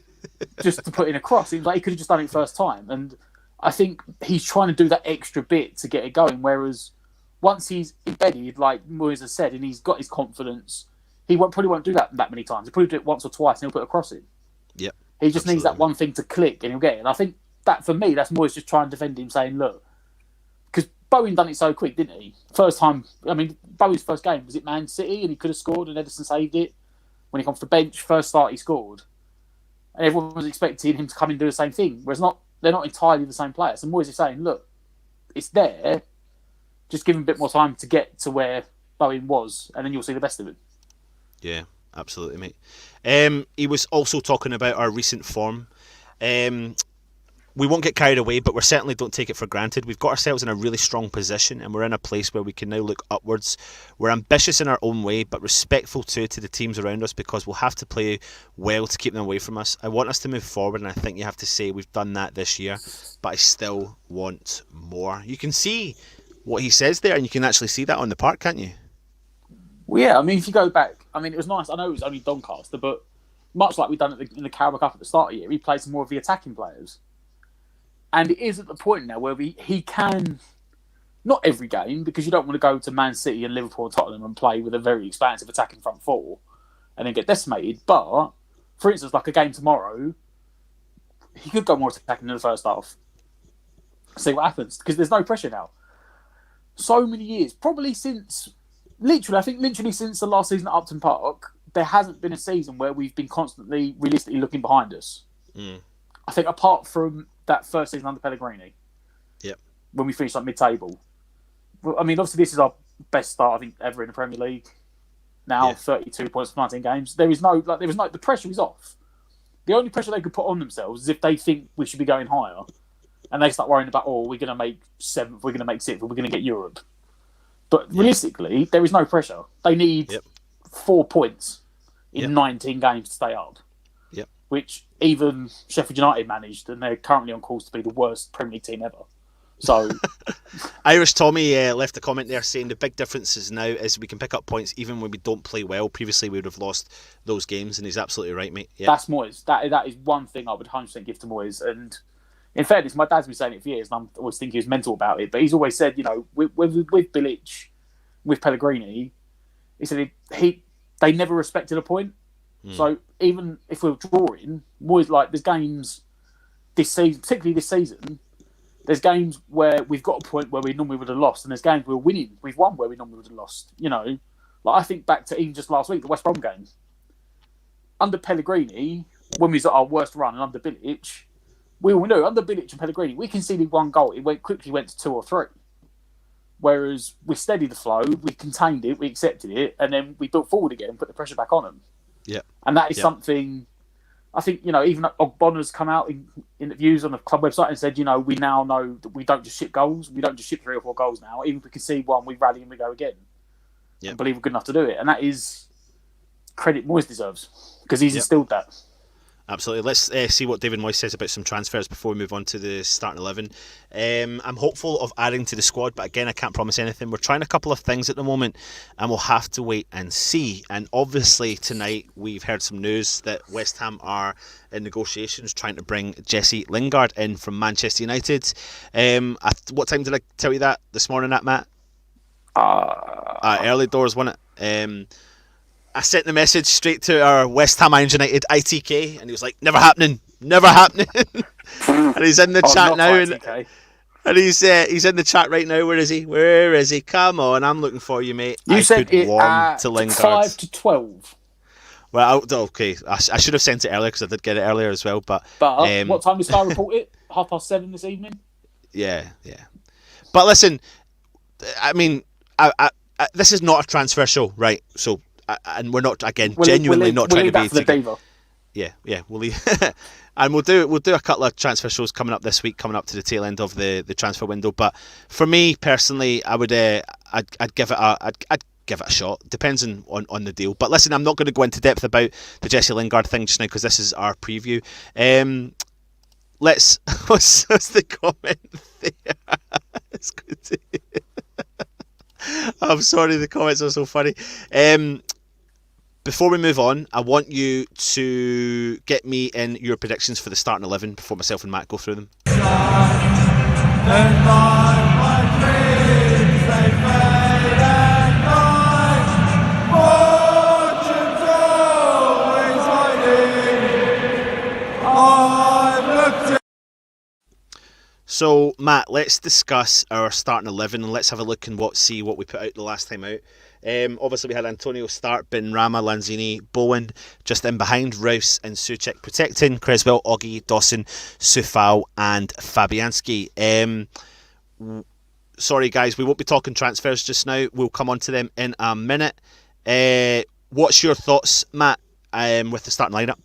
just to put in a cross. He was like, he could have just done it first time. And I think he's trying to do that extra bit to get it going. Whereas once he's embedded, like Moyes has said, and he's got his confidence, he probably won't do that many times. He'll probably do it once or twice, and he'll put a cross in. Yep. He just needs that one thing to click, and he'll get it. And I think that for me, that's Moyes just trying to defend him, saying, look. Bowen done it so quick, didn't he? First time, I mean, Bowen's first game, was it Man City? And he could have scored and Ederson saved it. When he comes off the bench, first start, he scored. And everyone was expecting him to come in and do the same thing. Whereas they're not entirely the same players. And Moyes is saying, look, it's there. Just give him a bit more time to get to where Bowen was, and then you'll see the best of him. Yeah, absolutely, mate. He was also talking about our recent form. We won't get carried away, but we certainly don't take it for granted. We've got ourselves in a really strong position, and we're in a place where we can now look upwards. We're ambitious in our own way, but respectful too to the teams around us, because we'll have to play well to keep them away from us. I want us to move forward, and I think you have to say we've done that this year, but I still want more. You can see what he says there, and you can actually see that on the park, can't you? Well, yeah, I mean, if you go back, I mean, it was nice. I know it was only Doncaster, but much like we've done in the Carabao Cup at the start of the year, he played some more of the attacking players. And it is at the point now where he can, not every game, because you don't want to go to Man City and Liverpool and Tottenham and play with a very expansive attacking front four and then get decimated. But, for instance, like a game tomorrow, he could go more attacking in the first half. See what happens, because there's no pressure now. So many years, probably since, literally since the last season at Upton Park, there hasn't been a season where we've been constantly, realistically looking behind us. I think apart from that first season under Pellegrini, when we finished like mid-table. Well, I mean, obviously this is our best start I think ever in the Premier League. Now 32 points from 19 games. The pressure is off. The only pressure they could put on themselves is if they think we should be going higher, and they start worrying about, we're going to make 7th, we're going to make 6th, or we're going to get Europe. But realistically, there is no pressure. They need 4 points in 19 games to stay up. Which even Sheffield United managed, and they're currently on course to be the worst Premier League team ever. So, Irish Tommy left a comment there saying the big difference is now is we can pick up points even when we don't play well. Previously, we would have lost those games, and he's absolutely right, mate. Yeah. That's Moyes. That is one thing I would 100% give to Moyes. And in fairness, my dad's been saying it for years, and I always think he was mental about it. But he's always said, with Bilic, with Pellegrini, he said they never respected a point. So even if we're drawing, Moyes, like, there's games this season, particularly this season, there's games where we've got a point where we normally would have lost, and there's games we're winning. We've won where we normally would have lost. Like, I think back to even just last week, the West Brom game. Under Pellegrini, when we was at our worst run, and under Bilic, we all knew, under Bilic and Pellegrini, we conceded 1 goal. It quickly went to 2 or 3. Whereas we steadied the flow, we contained it, we accepted it, and then we built forward again and put the pressure back on them. Yeah, and that is something. I think even Ogbonna's come out in interviews on the club website and said, we now know that we don't just ship goals. We don't just ship 3 or 4 goals now. Even if we concede 1, we rally and we go again. Yeah, and believe we're good enough to do it, and that is credit Moyes deserves because he's instilled that. Absolutely. Let's see what David Moyes says about some transfers before we move on to the starting 11. I'm hopeful of adding to the squad, but again, I can't promise anything. We're trying a couple of things at the moment, and we'll have to wait and see. And obviously, tonight, we've heard some news that West Ham are in negotiations trying to bring Jesse Lingard in from Manchester United. What time did I tell you that this morning, Matt? Early doors, wasn't it? I sent the message straight to our West Ham United ITK, and he was like, never happening. And he's in the chat now. And he's in the chat right now. Where is he? Come on, I'm looking for you, mate. You sent it at to Lingard. 5 to 12. Well, okay. I should have sent it earlier because I did get it earlier as well. But what time did Sky report it? 7:30 this evening? Yeah. But listen, I mean, this is not a transfer show, right? So, and we're not, again, We'll genuinely leave, not we'll trying leave to that be... for the diva. Yeah, we'll leave. And we'll do a couple of transfer shows coming up this week, coming up to the tail end of the transfer window. But for me personally, I would I'd give it a shot. Depends on the deal. But listen, I'm not going to go into depth about the Jesse Lingard thing just now because this is our preview. What's the comment there? It's good to I'm sorry, the comments are so funny. Before we move on, I want you to get me in your predictions for the starting 11 before myself and Matt go through them. So, Matt, let's discuss our starting 11 and let's have a look and see what we put out the last time out. Obviously, we had Antonio start, Benrahma, Lanzini, Bowen just in behind, Rouse and Souček protecting, Creswell, Oggy, Dawson, Sufal and Fabianski. Sorry, guys, we won't be talking transfers just now. We'll come on to them in a minute. What's your thoughts, Matt, with the starting lineup?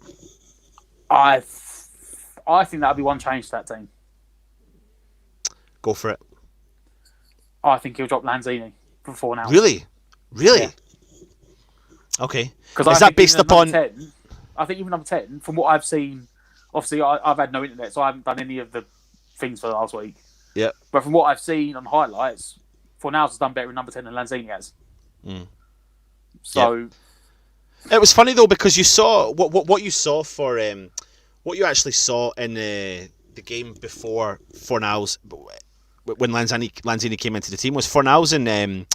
I think that'll be one change to that team. Go for it. I think he'll drop Lanzini for 4 now. Really? Yeah. Okay. Because is that based upon... 10, I think even number 10, from what I've seen, obviously I've had no internet, so I haven't done any of the things for last week. Yeah. But from what I've seen on highlights, Fornals has done better in number 10 than Lanzini has. So... Yep. It was funny, though, because you saw... What you saw for... what you actually saw in the game before Fornals... when Lanzini came into the team was Fornals and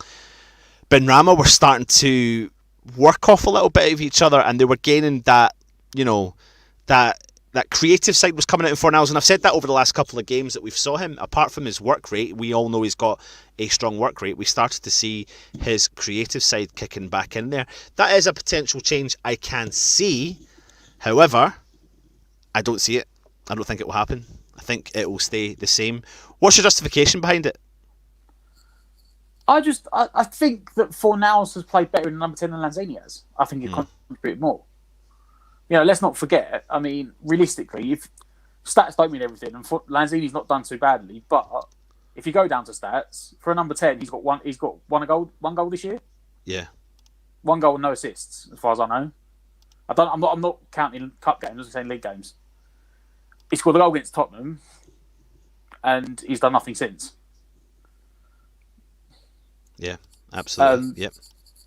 Benrahma were starting to work off a little bit of each other, and they were gaining that, that creative side was coming out in Fornals, and I've said that over the last couple of games that we've saw him. Apart from his work rate, we all know he's got a strong work rate. We started to see his creative side kicking back in there. That is a potential change I can see. However, I don't see it. I don't think it will happen. I think it will stay the same. What's your justification behind it? I think that Fornals has played better in number 10 than Lanzini has. I think he contributed more. Let's not forget, I mean, realistically, if stats don't mean everything, and Lanzini's not done too badly, but if you go down to stats, for a number 10, he's got one goal this year. Yeah. 1 goal and no assists, as far as I know. I'm not counting cup games, I'm saying league games. He scored a goal against Tottenham, and he's done nothing since. Yeah, absolutely. Yep.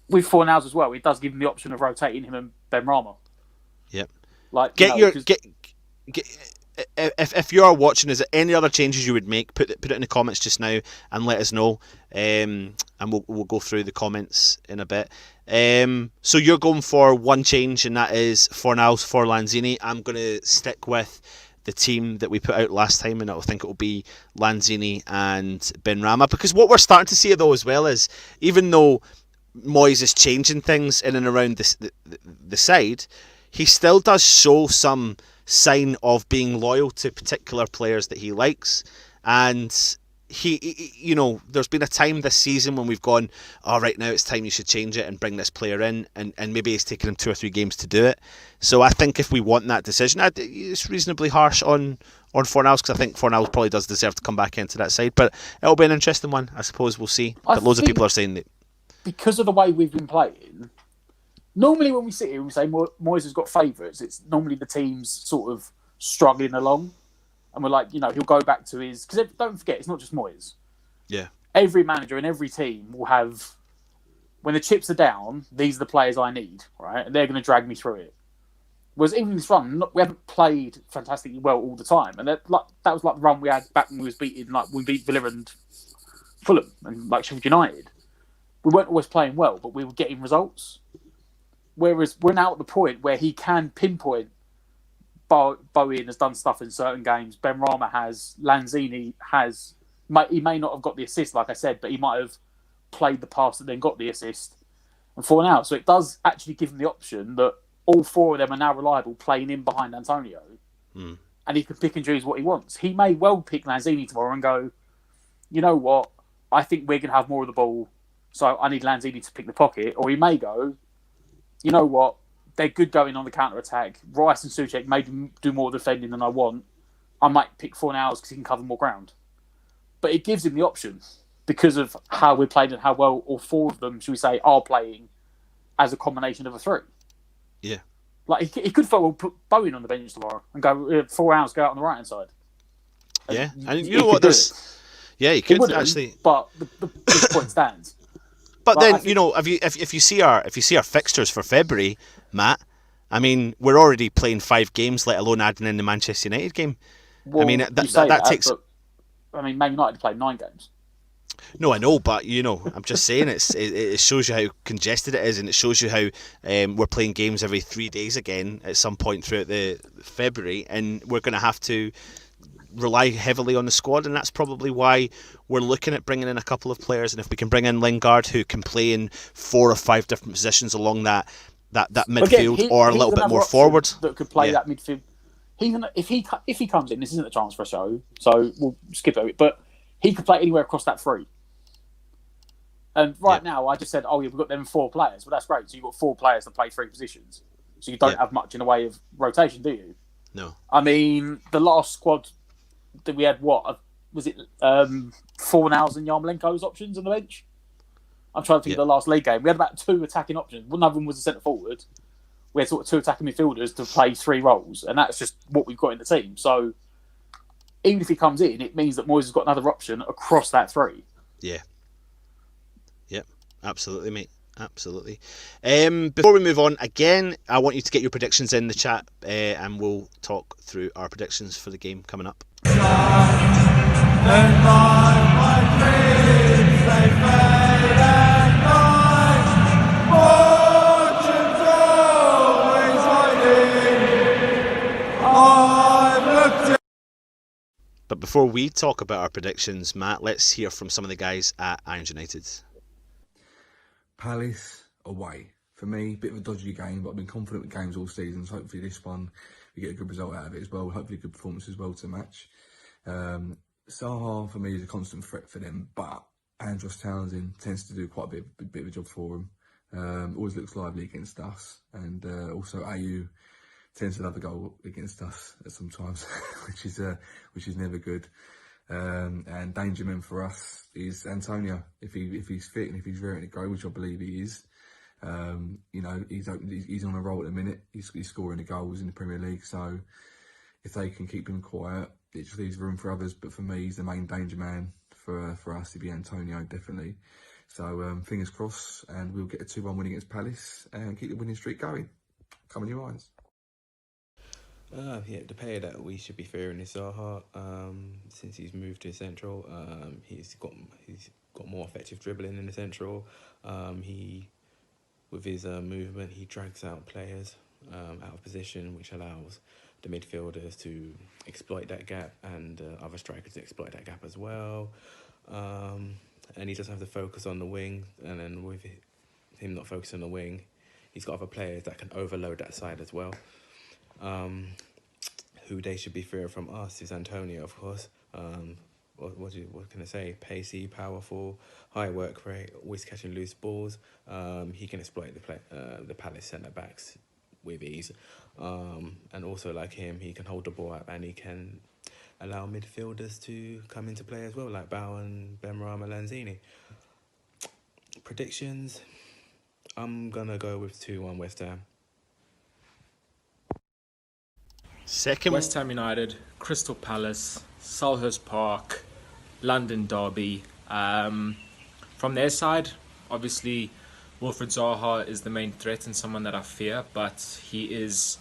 With Fornals as well, it does give him the option of rotating him and Benrahma. Yep. Like, if you are watching, is there any other changes you would make? Put it in the comments just now and let us know. And we'll go through the comments in a bit. So you're going for one change, and that is Fornals for Lanzini. I'm going to stick with the team that we put out last time, and I think it will be Lanzini and Benrahma, because what we're starting to see though as well is, even though Moyes is changing things in and around the side, he still does show some sign of being loyal to particular players that he likes. And he there's been a time this season when we've gone, right now it's time you should change it and bring this player in, and maybe it's taken him 2 or 3 games to do it. So I think if we want that decision, it's reasonably harsh on Fornals, because I think Fornals probably does deserve to come back into that side. But it'll be an interesting one, I suppose. We'll see. But loads of people are saying that because of the way we've been playing, normally when we sit here and we say Moyes has got favourites, it's normally the team's sort of struggling along. And we're like, he'll go back to his... Because don't forget, it's not just Moyes. Yeah. Every manager and every team will have... When the chips are down, these are the players I need, right? And they're going to drag me through it. Whereas even this run, we haven't played fantastically well all the time. And that was like the run we had back when we was beating... Like, we beat Villa and Fulham and like Sheffield United. We weren't always playing well, but we were getting results. Whereas we're now at the point where he can pinpoint Bowen has done stuff in certain games. Benrahma has. Lanzini has. He may not have got the assist, like I said, but he might have played the pass and then got the assist. And Fornals. So it does actually give him the option that all 4 of them are now reliable playing in behind Antonio. And he can pick and choose what he wants. He may well pick Lanzini tomorrow and go, you know what? I think we're going to have more of the ball, so I need Lanzini to pick the pocket. Or he may go, you know what, they're good going on the counter-attack. Rice and Souček may do more defending than I want. I might pick Fornals because he can cover more ground. But it gives him the option because of how we played and how well all four of them, should we say, are playing as a combination of a three. Yeah. Like, he could put Bowen on the bench tomorrow and go 4 hours, go out on the right-hand side. Yeah, and you know what? Yeah, he could actually. But the point stands. But then, you know, if you see our fixtures for February, Matt, I mean, we're already playing 5 games, let alone adding in the Manchester United game. Well, I mean, that takes. But, I mean, Man United played 9 games. No, I know, but you know, I'm just saying it shows you how congested it is, and it shows you how we're playing games every 3 days again at some point throughout the February, and we're going to have to rely heavily on the squad, and that's probably why we're looking at bringing in a couple of players. And if we can bring in Lingard, who can play in 4 or 5 different positions along that midfield, again, or a little bit more forward, that could play that midfield. If he comes in, this isn't a transfer show, so we'll skip over it. But he could play anywhere across that 3. And now, I just said, oh, yeah, we've got them 4 players. Well, that's great. So you've got 4 players to play 3 positions. So you don't have much in the way of rotation, do you? No. I mean, the last squad that we had, was it Fornals and Yarmolenko's options on the bench? I'm trying to think of the last league game. We had about 2 attacking options. One of them was a centre forward. We had sort of 2 attacking midfielders to play 3 roles, and that's just what we've got in the team. So even if he comes in, it means that Moyes has got another option across that 3. Yeah. Yep. Absolutely, mate. Absolutely. Before we move on, again, I want you to get your predictions in the chat, and we'll talk through our predictions for the game coming up. But before we talk about our predictions, Matt, let's hear from some of the guys at Irons United. Palace away. For me, bit of a dodgy game, but I've been confident with games all season, so hopefully this one we get a good result out of it as well. Hopefully a good performance as well to match. Zaha, for me, is a constant threat for them, but Andros Townsend tends to do quite a bit of a job for them. Always looks lively against us, and also Ayew tends to have a goal against us sometimes, which is never good. And danger man for us is Antonio. If he's fit and if he's ready to go, which I believe he is, you know, he's on a roll at the minute. He's scoring the goals in the Premier League. So if they can keep him quiet, it just leaves room for others. But for me, he's the main danger man for us to be Antonio, definitely. So fingers crossed, and we'll get a 2-1 win against Palace and keep the winning streak going. Come on, your eyes. The player that we should be fearing is Zaha. Since he's moved to central, he's got more effective dribbling in the central. With his movement, he drags out players out of position, which allows the midfielders to exploit that gap, and other strikers to exploit that gap as well. And he doesn't have to focus on the wing, and then with him not focusing on the wing, he's got other players that can overload that side as well. Who they should be fearing from us is Antonio, of course. What can I say? Pacey, powerful, high work rate, always catching loose balls. He can exploit the Palace centre backs with ease. And also, like him, he can hold the ball up and he can allow midfielders to come into play as well, like Bowen, Benrahma, Lanzini. Predictions? I'm gonna go with 2-1 West Ham. Second, West Ham United, Crystal Palace, Selhurst Park, London Derby. From their side, obviously, Wilfried Zaha is the main threat and someone that I fear, but he is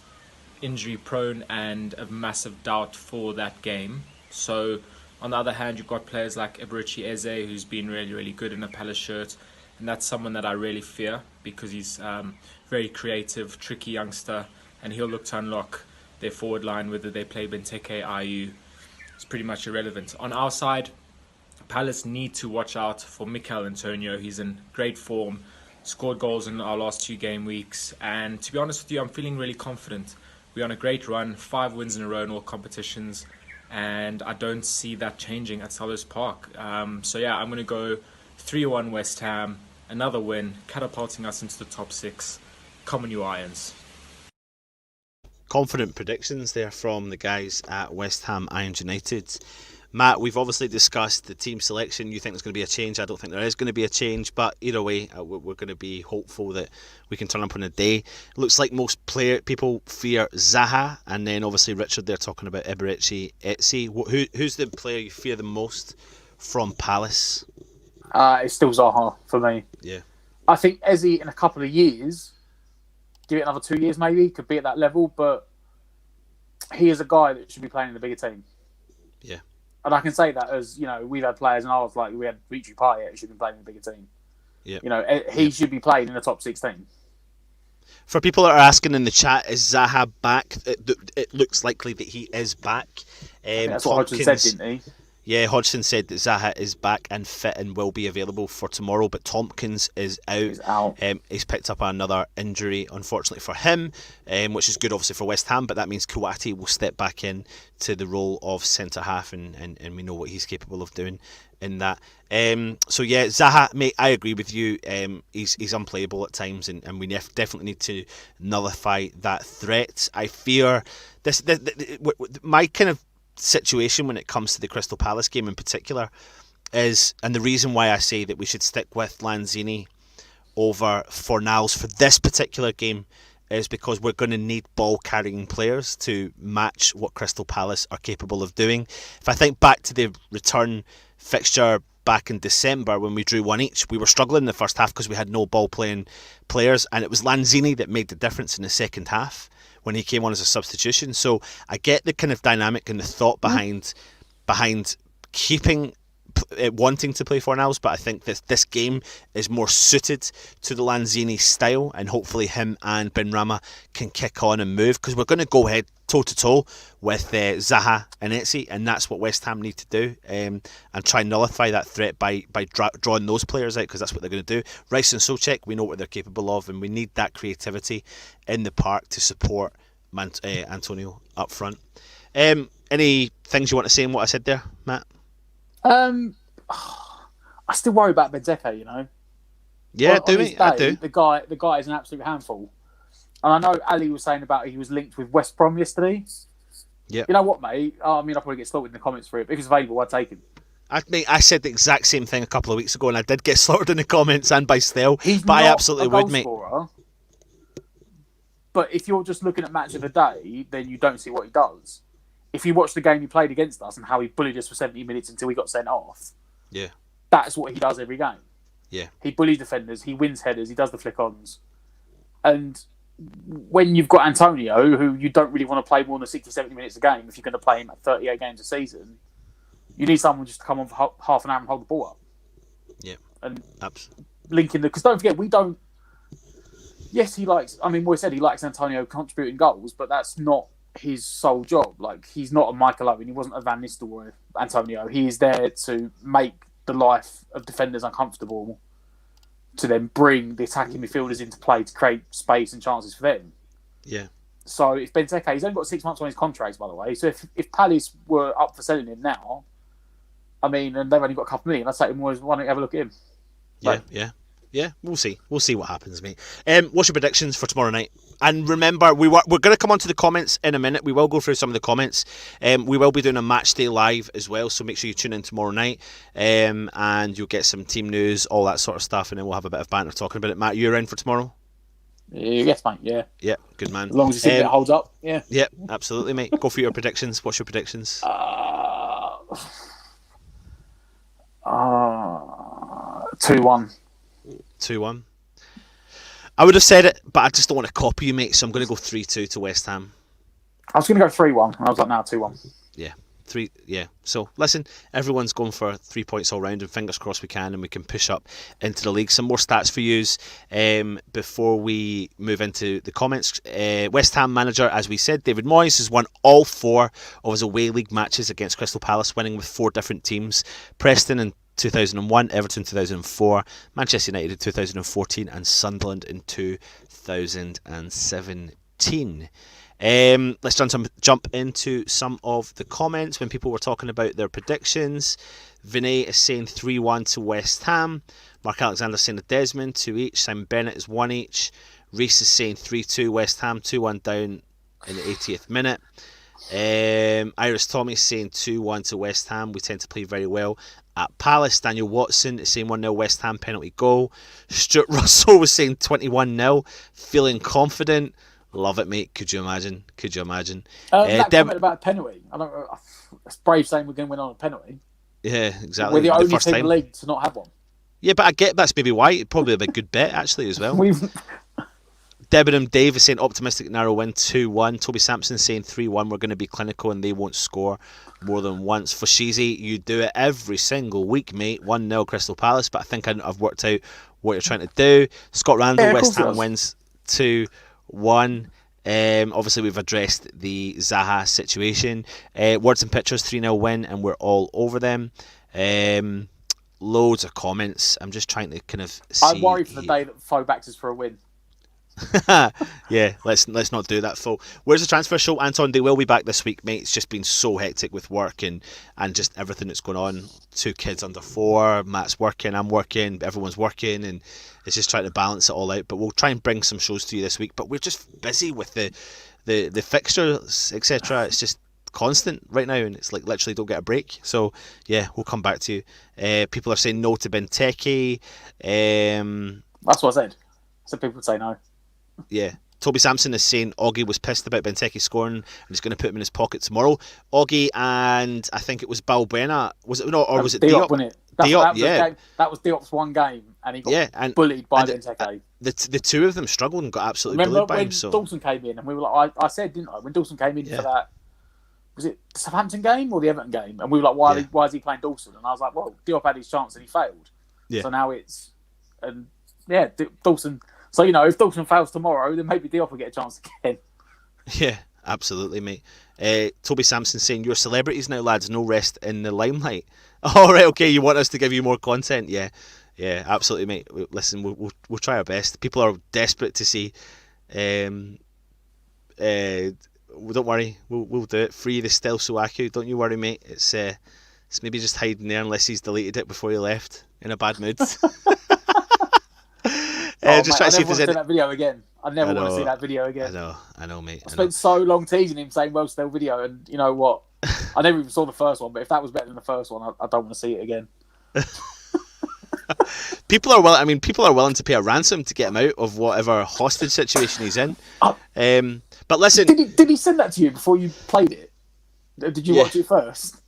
injury prone and a massive doubt for that game. So, on the other hand, you've got players like Eberechi Eze, who's been really, really good in a Palace shirt, and that's someone that I really fear because he's very creative, tricky youngster, and he'll look to unlock their forward line, whether they play Benteke, Ayew. It's pretty much irrelevant. On our side, Palace need to watch out for Mikel Antonio. He's in great form, scored goals in our last 2 game weeks, and to be honest with you, I'm feeling really confident. We're on a great run, 5 wins in a row in all competitions. and I don't see that changing at Selhurst Park. So yeah, I'm going to go 3-1 West Ham, another win, catapulting us into the top 6. Come on, you Irons. Confident predictions there from the guys at West Ham Irons United. Matt, we've obviously discussed the team selection. You think there's going to be a change. I don't think there is going to be a change, but either way, we're going to be hopeful that we can turn up on a day. Looks like most people fear Zaha, and then obviously Richard, they're talking about Eberechi Eze. Who's the player you fear the most from Palace? It's still Zaha for me. Yeah. I think Eze in a couple of years, give it another 2 years maybe, could be at that level, but he is a guy that should be playing in the bigger team. Yeah. And I can say that as, we've had players, and I was like, we had Richie Payet who should be playing in the bigger team. Yeah. He should be playing in the top 16. For people that are asking in the chat, is Zaha back? It looks likely that he is back. That's what Hodgson said, didn't he? Yeah, Hodgson said that Zaha is back and fit and will be available for tomorrow, but Tompkins is out. He's out. He's picked up another injury, unfortunately for him, which is good obviously for West Ham, but that means Kouati will step back in to the role of centre-half, and we know what he's capable of doing in that. So yeah, Zaha, mate, I agree with you. He's unplayable at times, and we definitely need to nullify that threat. I fear this my kind of situation when it comes to the Crystal Palace game in particular is, and the reason why I say that we should stick with Lanzini over Fornals for this particular game is because we're going to need ball carrying players to match what Crystal Palace are capable of doing. If I think back to the return fixture back in December when we drew one each, we were struggling in the first half because we had no ball playing players, and it was Lanzini that made the difference in the second half when he came on as a substitution. So I get the kind of dynamic and the thought behind keeping wanting to play Fornals, but I think this game is more suited to the Lanzini style, and hopefully him and Benrahma can kick on and move, because we're going to go head toe to toe with Zaha and Eze, and that's what West Ham need to do, and try and nullify that threat by drawing those players out, because that's what they're going to do. Rice and Souček, we know what they're capable of, and we need that creativity in the park to support Antonio up front. Any things you want to say in what I said there, Matt? I still worry about Benteke, Yeah, I do. The guy is an absolute handful. And I know Ali was saying about he was linked with West Brom yesterday. Yeah. You know what, mate? I'll probably get slaughtered in the comments for it. If it's available, I'd take him. I said the exact same thing a couple of weeks ago, and I did get slaughtered in the comments and by Stell. But I absolutely would, mate. Scorer, but if you're just looking at match of the day, then you don't see what he does. If you watch the game he played against us and how he bullied us for 70 minutes until he got sent off, yeah, that's what he does every game. Yeah, he bullies defenders, he wins headers, he does the flick-ons. And when you've got Antonio, who you don't really want to play more than 60, 70 minutes a game, if you're going to play him at 38 games a season, you need someone just to come on for half an hour and hold the ball up. Yeah, and absolutely. Linking because don't forget, we don't. Yes, Moyes said he likes Antonio contributing goals, but that's not his sole job. Like, he's not a Michael Owen, he wasn't a Van Nistelrooy. Antonio, he is there to make the life of defenders uncomfortable, to then bring the attacking midfielders into play to create space and chances for them. Yeah. So if Benteke, he's only got 6 months on his contract, by the way. So if Palace were up for selling him now, and they've only got a couple million, I'd say to Moyes, why don't you have a look at him? Yeah. We'll see what happens, mate. What's your predictions for tomorrow night? And remember, we're going to come on to the comments in a minute. We will go through some of the comments. We will be doing a match day live as well, so make sure you tune in tomorrow night, and you'll get some team news, all that sort of stuff, and then we'll have a bit of banter talking about it. Matt, you around for tomorrow? Yes, mate. Yeah, good man. As long as it holds up. Yeah, absolutely, mate. Go for your predictions. What's your predictions? 2-1. 2-1. I would have said it, but I just don't want to copy you, mate, so I'm going to go 3-2 to West Ham. I was going to go 3-1. I was like, 2-1. Yeah. 3. Yeah. So, listen, everyone's going for 3 points all round, and fingers crossed we can, and we can push up into the league. Some more stats for yous before we move into the comments. West Ham manager, as we said, David Moyes, has won all 4 of his away league matches against Crystal Palace, winning with 4 different teams. Preston in 2001, Everton 2004, Manchester United in 2014, and Sunderland in 2017. Let's jump into some of the comments when people were talking about their predictions. Vinay is saying 3-1 to West Ham. Mark Alexander saying a Desmond, 2 each. Simon Bennett is 1 each. Reese is saying 3-2 West Ham, 2-1 down in the 80th minute. Iris Tommy saying 2-1 to West Ham. We tend to play very well at Palace. Daniel Watson is saying 1-0 West Ham, penalty goal. Stuart Russell was saying 21-0. Feeling confident. Love it, mate. Could you imagine? That comment about penalty. It's brave saying we're going to win on a penalty. Yeah, exactly. We're the only team in the league to not have one. Yeah, but I get that's maybe why. It'd probably be a good bet, actually, as well. Debenham Dave is saying optimistic narrow win 2-1. Toby Sampson saying 3-1. We're going to be clinical and they won't score more than once. Fashizi, you do it every single week, mate. 1-0 Crystal Palace, but I think I've worked out what you're trying to do. Scott Randall, West Ham wins 2-1. Obviously, we've addressed the Zaha situation. Words and Pictures 3-0 win, and we're all over them. Loads of comments. I'm just trying to kind of see. I worry for the day that Fo backs us for a win. Yeah, let's not do that, Phil. Where's the transfer show? Anton, they will be back this week, mate. It's just been so hectic with work and just everything that's going on. 2 kids under 4, Matt's working, I'm working, everyone's working, and it's just trying to balance it all out. But we'll try and bring some shows to you this week. But we're just busy with the fixtures, etc. It's just constant right now, and it's like literally don't get a break. So yeah, we'll come back to you. People are saying no to Benteke. That's what I said. So people would say no. Yeah. Toby Sampson is saying Augie was pissed about Benteke scoring and he's going to put him in his pocket tomorrow. Augie and I think it was Balbuena. Was it not? Or was it Diop? Wasn't it? Diop, yeah. That was Diop's one game and he got bullied by Benteke. The two of them struggled and got absolutely bullied by him. Remember when Dawson came in and we were like, I said, didn't I? When Dawson came in for that, was it the Southampton game or the Everton game? And we were like, why is he playing Dawson? And I was like, well, Diop had his chance and he failed. Yeah. So now Dawson... So, if Dawson fails tomorrow, then maybe Diop will get a chance again. Yeah, absolutely, mate. Toby Sampson saying, you're celebrities now, lads, no rest in the limelight. All right, okay, you want us to give you more content? Yeah, absolutely, mate. Listen, we'll try our best. People are desperate to see. Don't worry, we'll do it. Free the Stel Suaku, don't you worry, mate. It's maybe just hiding there unless he's deleted it before he left in a bad mood. Just try to see if there's any... that video again. I never want to see that video again. I know, mate. I spent so long teasing him saying, well, still video, and you know what? I never even saw the first one, but if that was better than the first one, I don't want to see it again. People are willing to pay a ransom to get him out of whatever hostage situation he's in. But listen... Did he send that to you before you played it? Did you watch it first?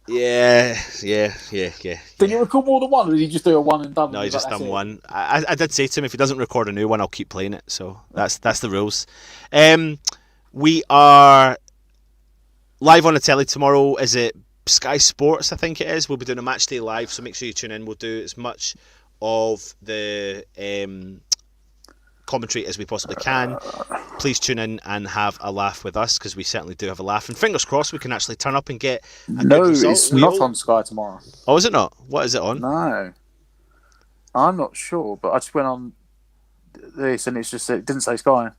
Yeah. Did you record more than one, or did you just do a one and done? No, he just done one. I did say to him, if he doesn't record a new one, I'll keep playing it. So that's the rules. We are live on the telly tomorrow. Is it Sky Sports? I think it is. We'll be doing a match day live, so make sure you tune in. We'll do as much of the commentary as we possibly can. Please tune in and have a laugh with us, because we certainly do have a laugh, and fingers crossed we can actually turn up and get a good result. It's not on Sky tomorrow. Oh, is it not? What is it on? No, I'm not sure, but I just went on this and it didn't say Sky.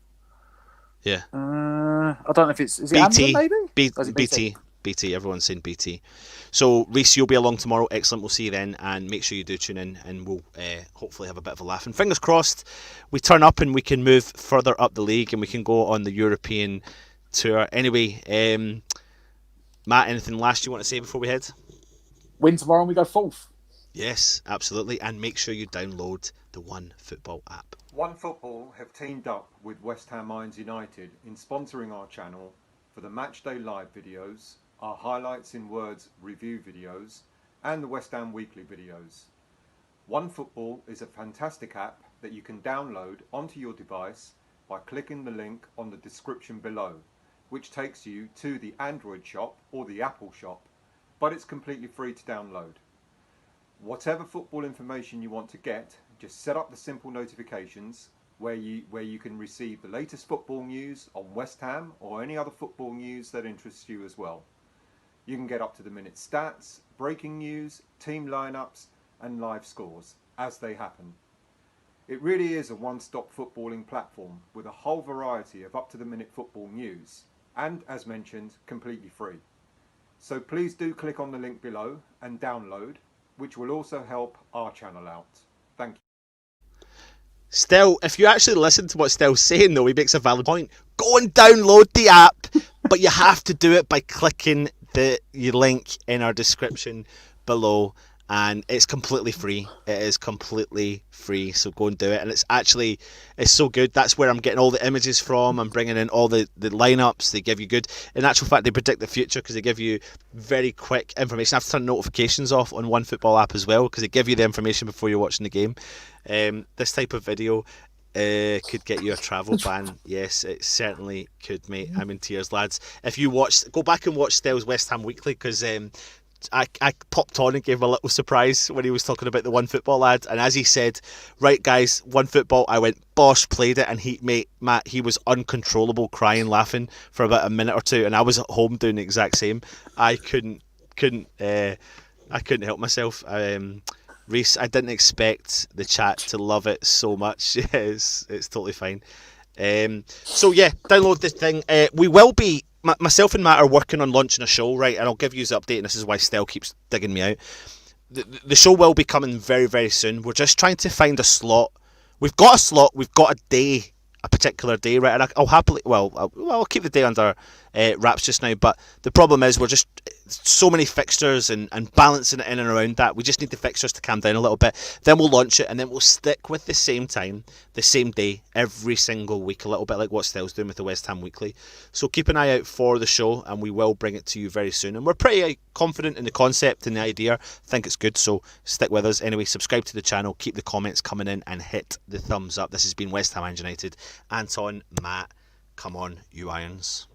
Yeah. I don't know if is BT, it Amazon maybe? BT. Everyone's saying BT. So Reese, you'll be along tomorrow. Excellent. We'll see you then, and make sure you do tune in, and we'll hopefully have a bit of a laugh. And fingers crossed, we turn up and we can move further up the league and we can go on the European tour. Anyway, Matt, anything last you want to say before we head? Win tomorrow and we go fourth. Yes, absolutely. And make sure you download the OneFootball app. OneFootball have teamed up with West Ham United in sponsoring our channel for the Matchday Live videos, our Highlights in Words review videos, and the West Ham Weekly videos. OneFootball is a fantastic app that you can download onto your device by clicking the link on the description below, which takes you to the Android shop or the Apple shop, but it's completely free to download. Whatever football information you want to get, just set up the simple notifications where you can receive the latest football news on West Ham or any other football news that interests you as well. You can get up to the minute stats, breaking news, team lineups and live scores as they happen. It really is a one-stop footballing platform with a whole variety of up-to-the-minute football news and, as mentioned, completely free. So please do click on the link below and download, which will also help our channel out. Thank you. Still, if you actually listen to what Stel's saying, though, he makes a valid point. Go and download the app, but you have to do it by clicking the link in our description below, and it's completely free. It is completely free, so go and do it. And it's so good. That's where I'm getting all the images from. I'm bringing in all the lineups. They give you good. In actual fact, they predict the future because they give you very quick information. I have to turn notifications off on OneFootball app as well because they give you the information before you're watching the game. This type of video could get you a travel ban. Yes, it certainly could, mate. I'm in tears, lads. If you go back and watch Stel's West Ham Weekly, because I popped on and gave him a little surprise when he was talking about the OneFootball lad, and as he said, right guys, OneFootball, I went bosh, played it, and Matt, he was uncontrollable, crying, laughing for about a minute or two, and I was at home doing the exact same. I couldn't help myself. Reese, I didn't expect the chat to love it so much. It's totally fine. So yeah, download this thing. We will be, myself and Matt are working on launching a show, right? And I'll give you the update, and this is why Stel keeps digging me out. The show will be coming very, very soon. We're just trying to find a slot. We've got a slot. We've got a particular day, right? And I'll happily, I'll keep the day under wraps just now. But the problem is we're just so many fixtures and balancing it in and around that. We just need the fixtures to calm down a little bit. Then we'll launch it, and then we'll stick with the same time, the same day, every single week, a little bit like what Stel's doing with the West Ham Weekly. So keep an eye out for the show, and we will bring it to you very soon. And we're pretty confident in the concept and the idea. Think it's good, so stick with us. Anyway, subscribe to the channel, keep the comments coming in, and hit the thumbs up. This has been West Ham United. Anton, Matt, come on, you Irons.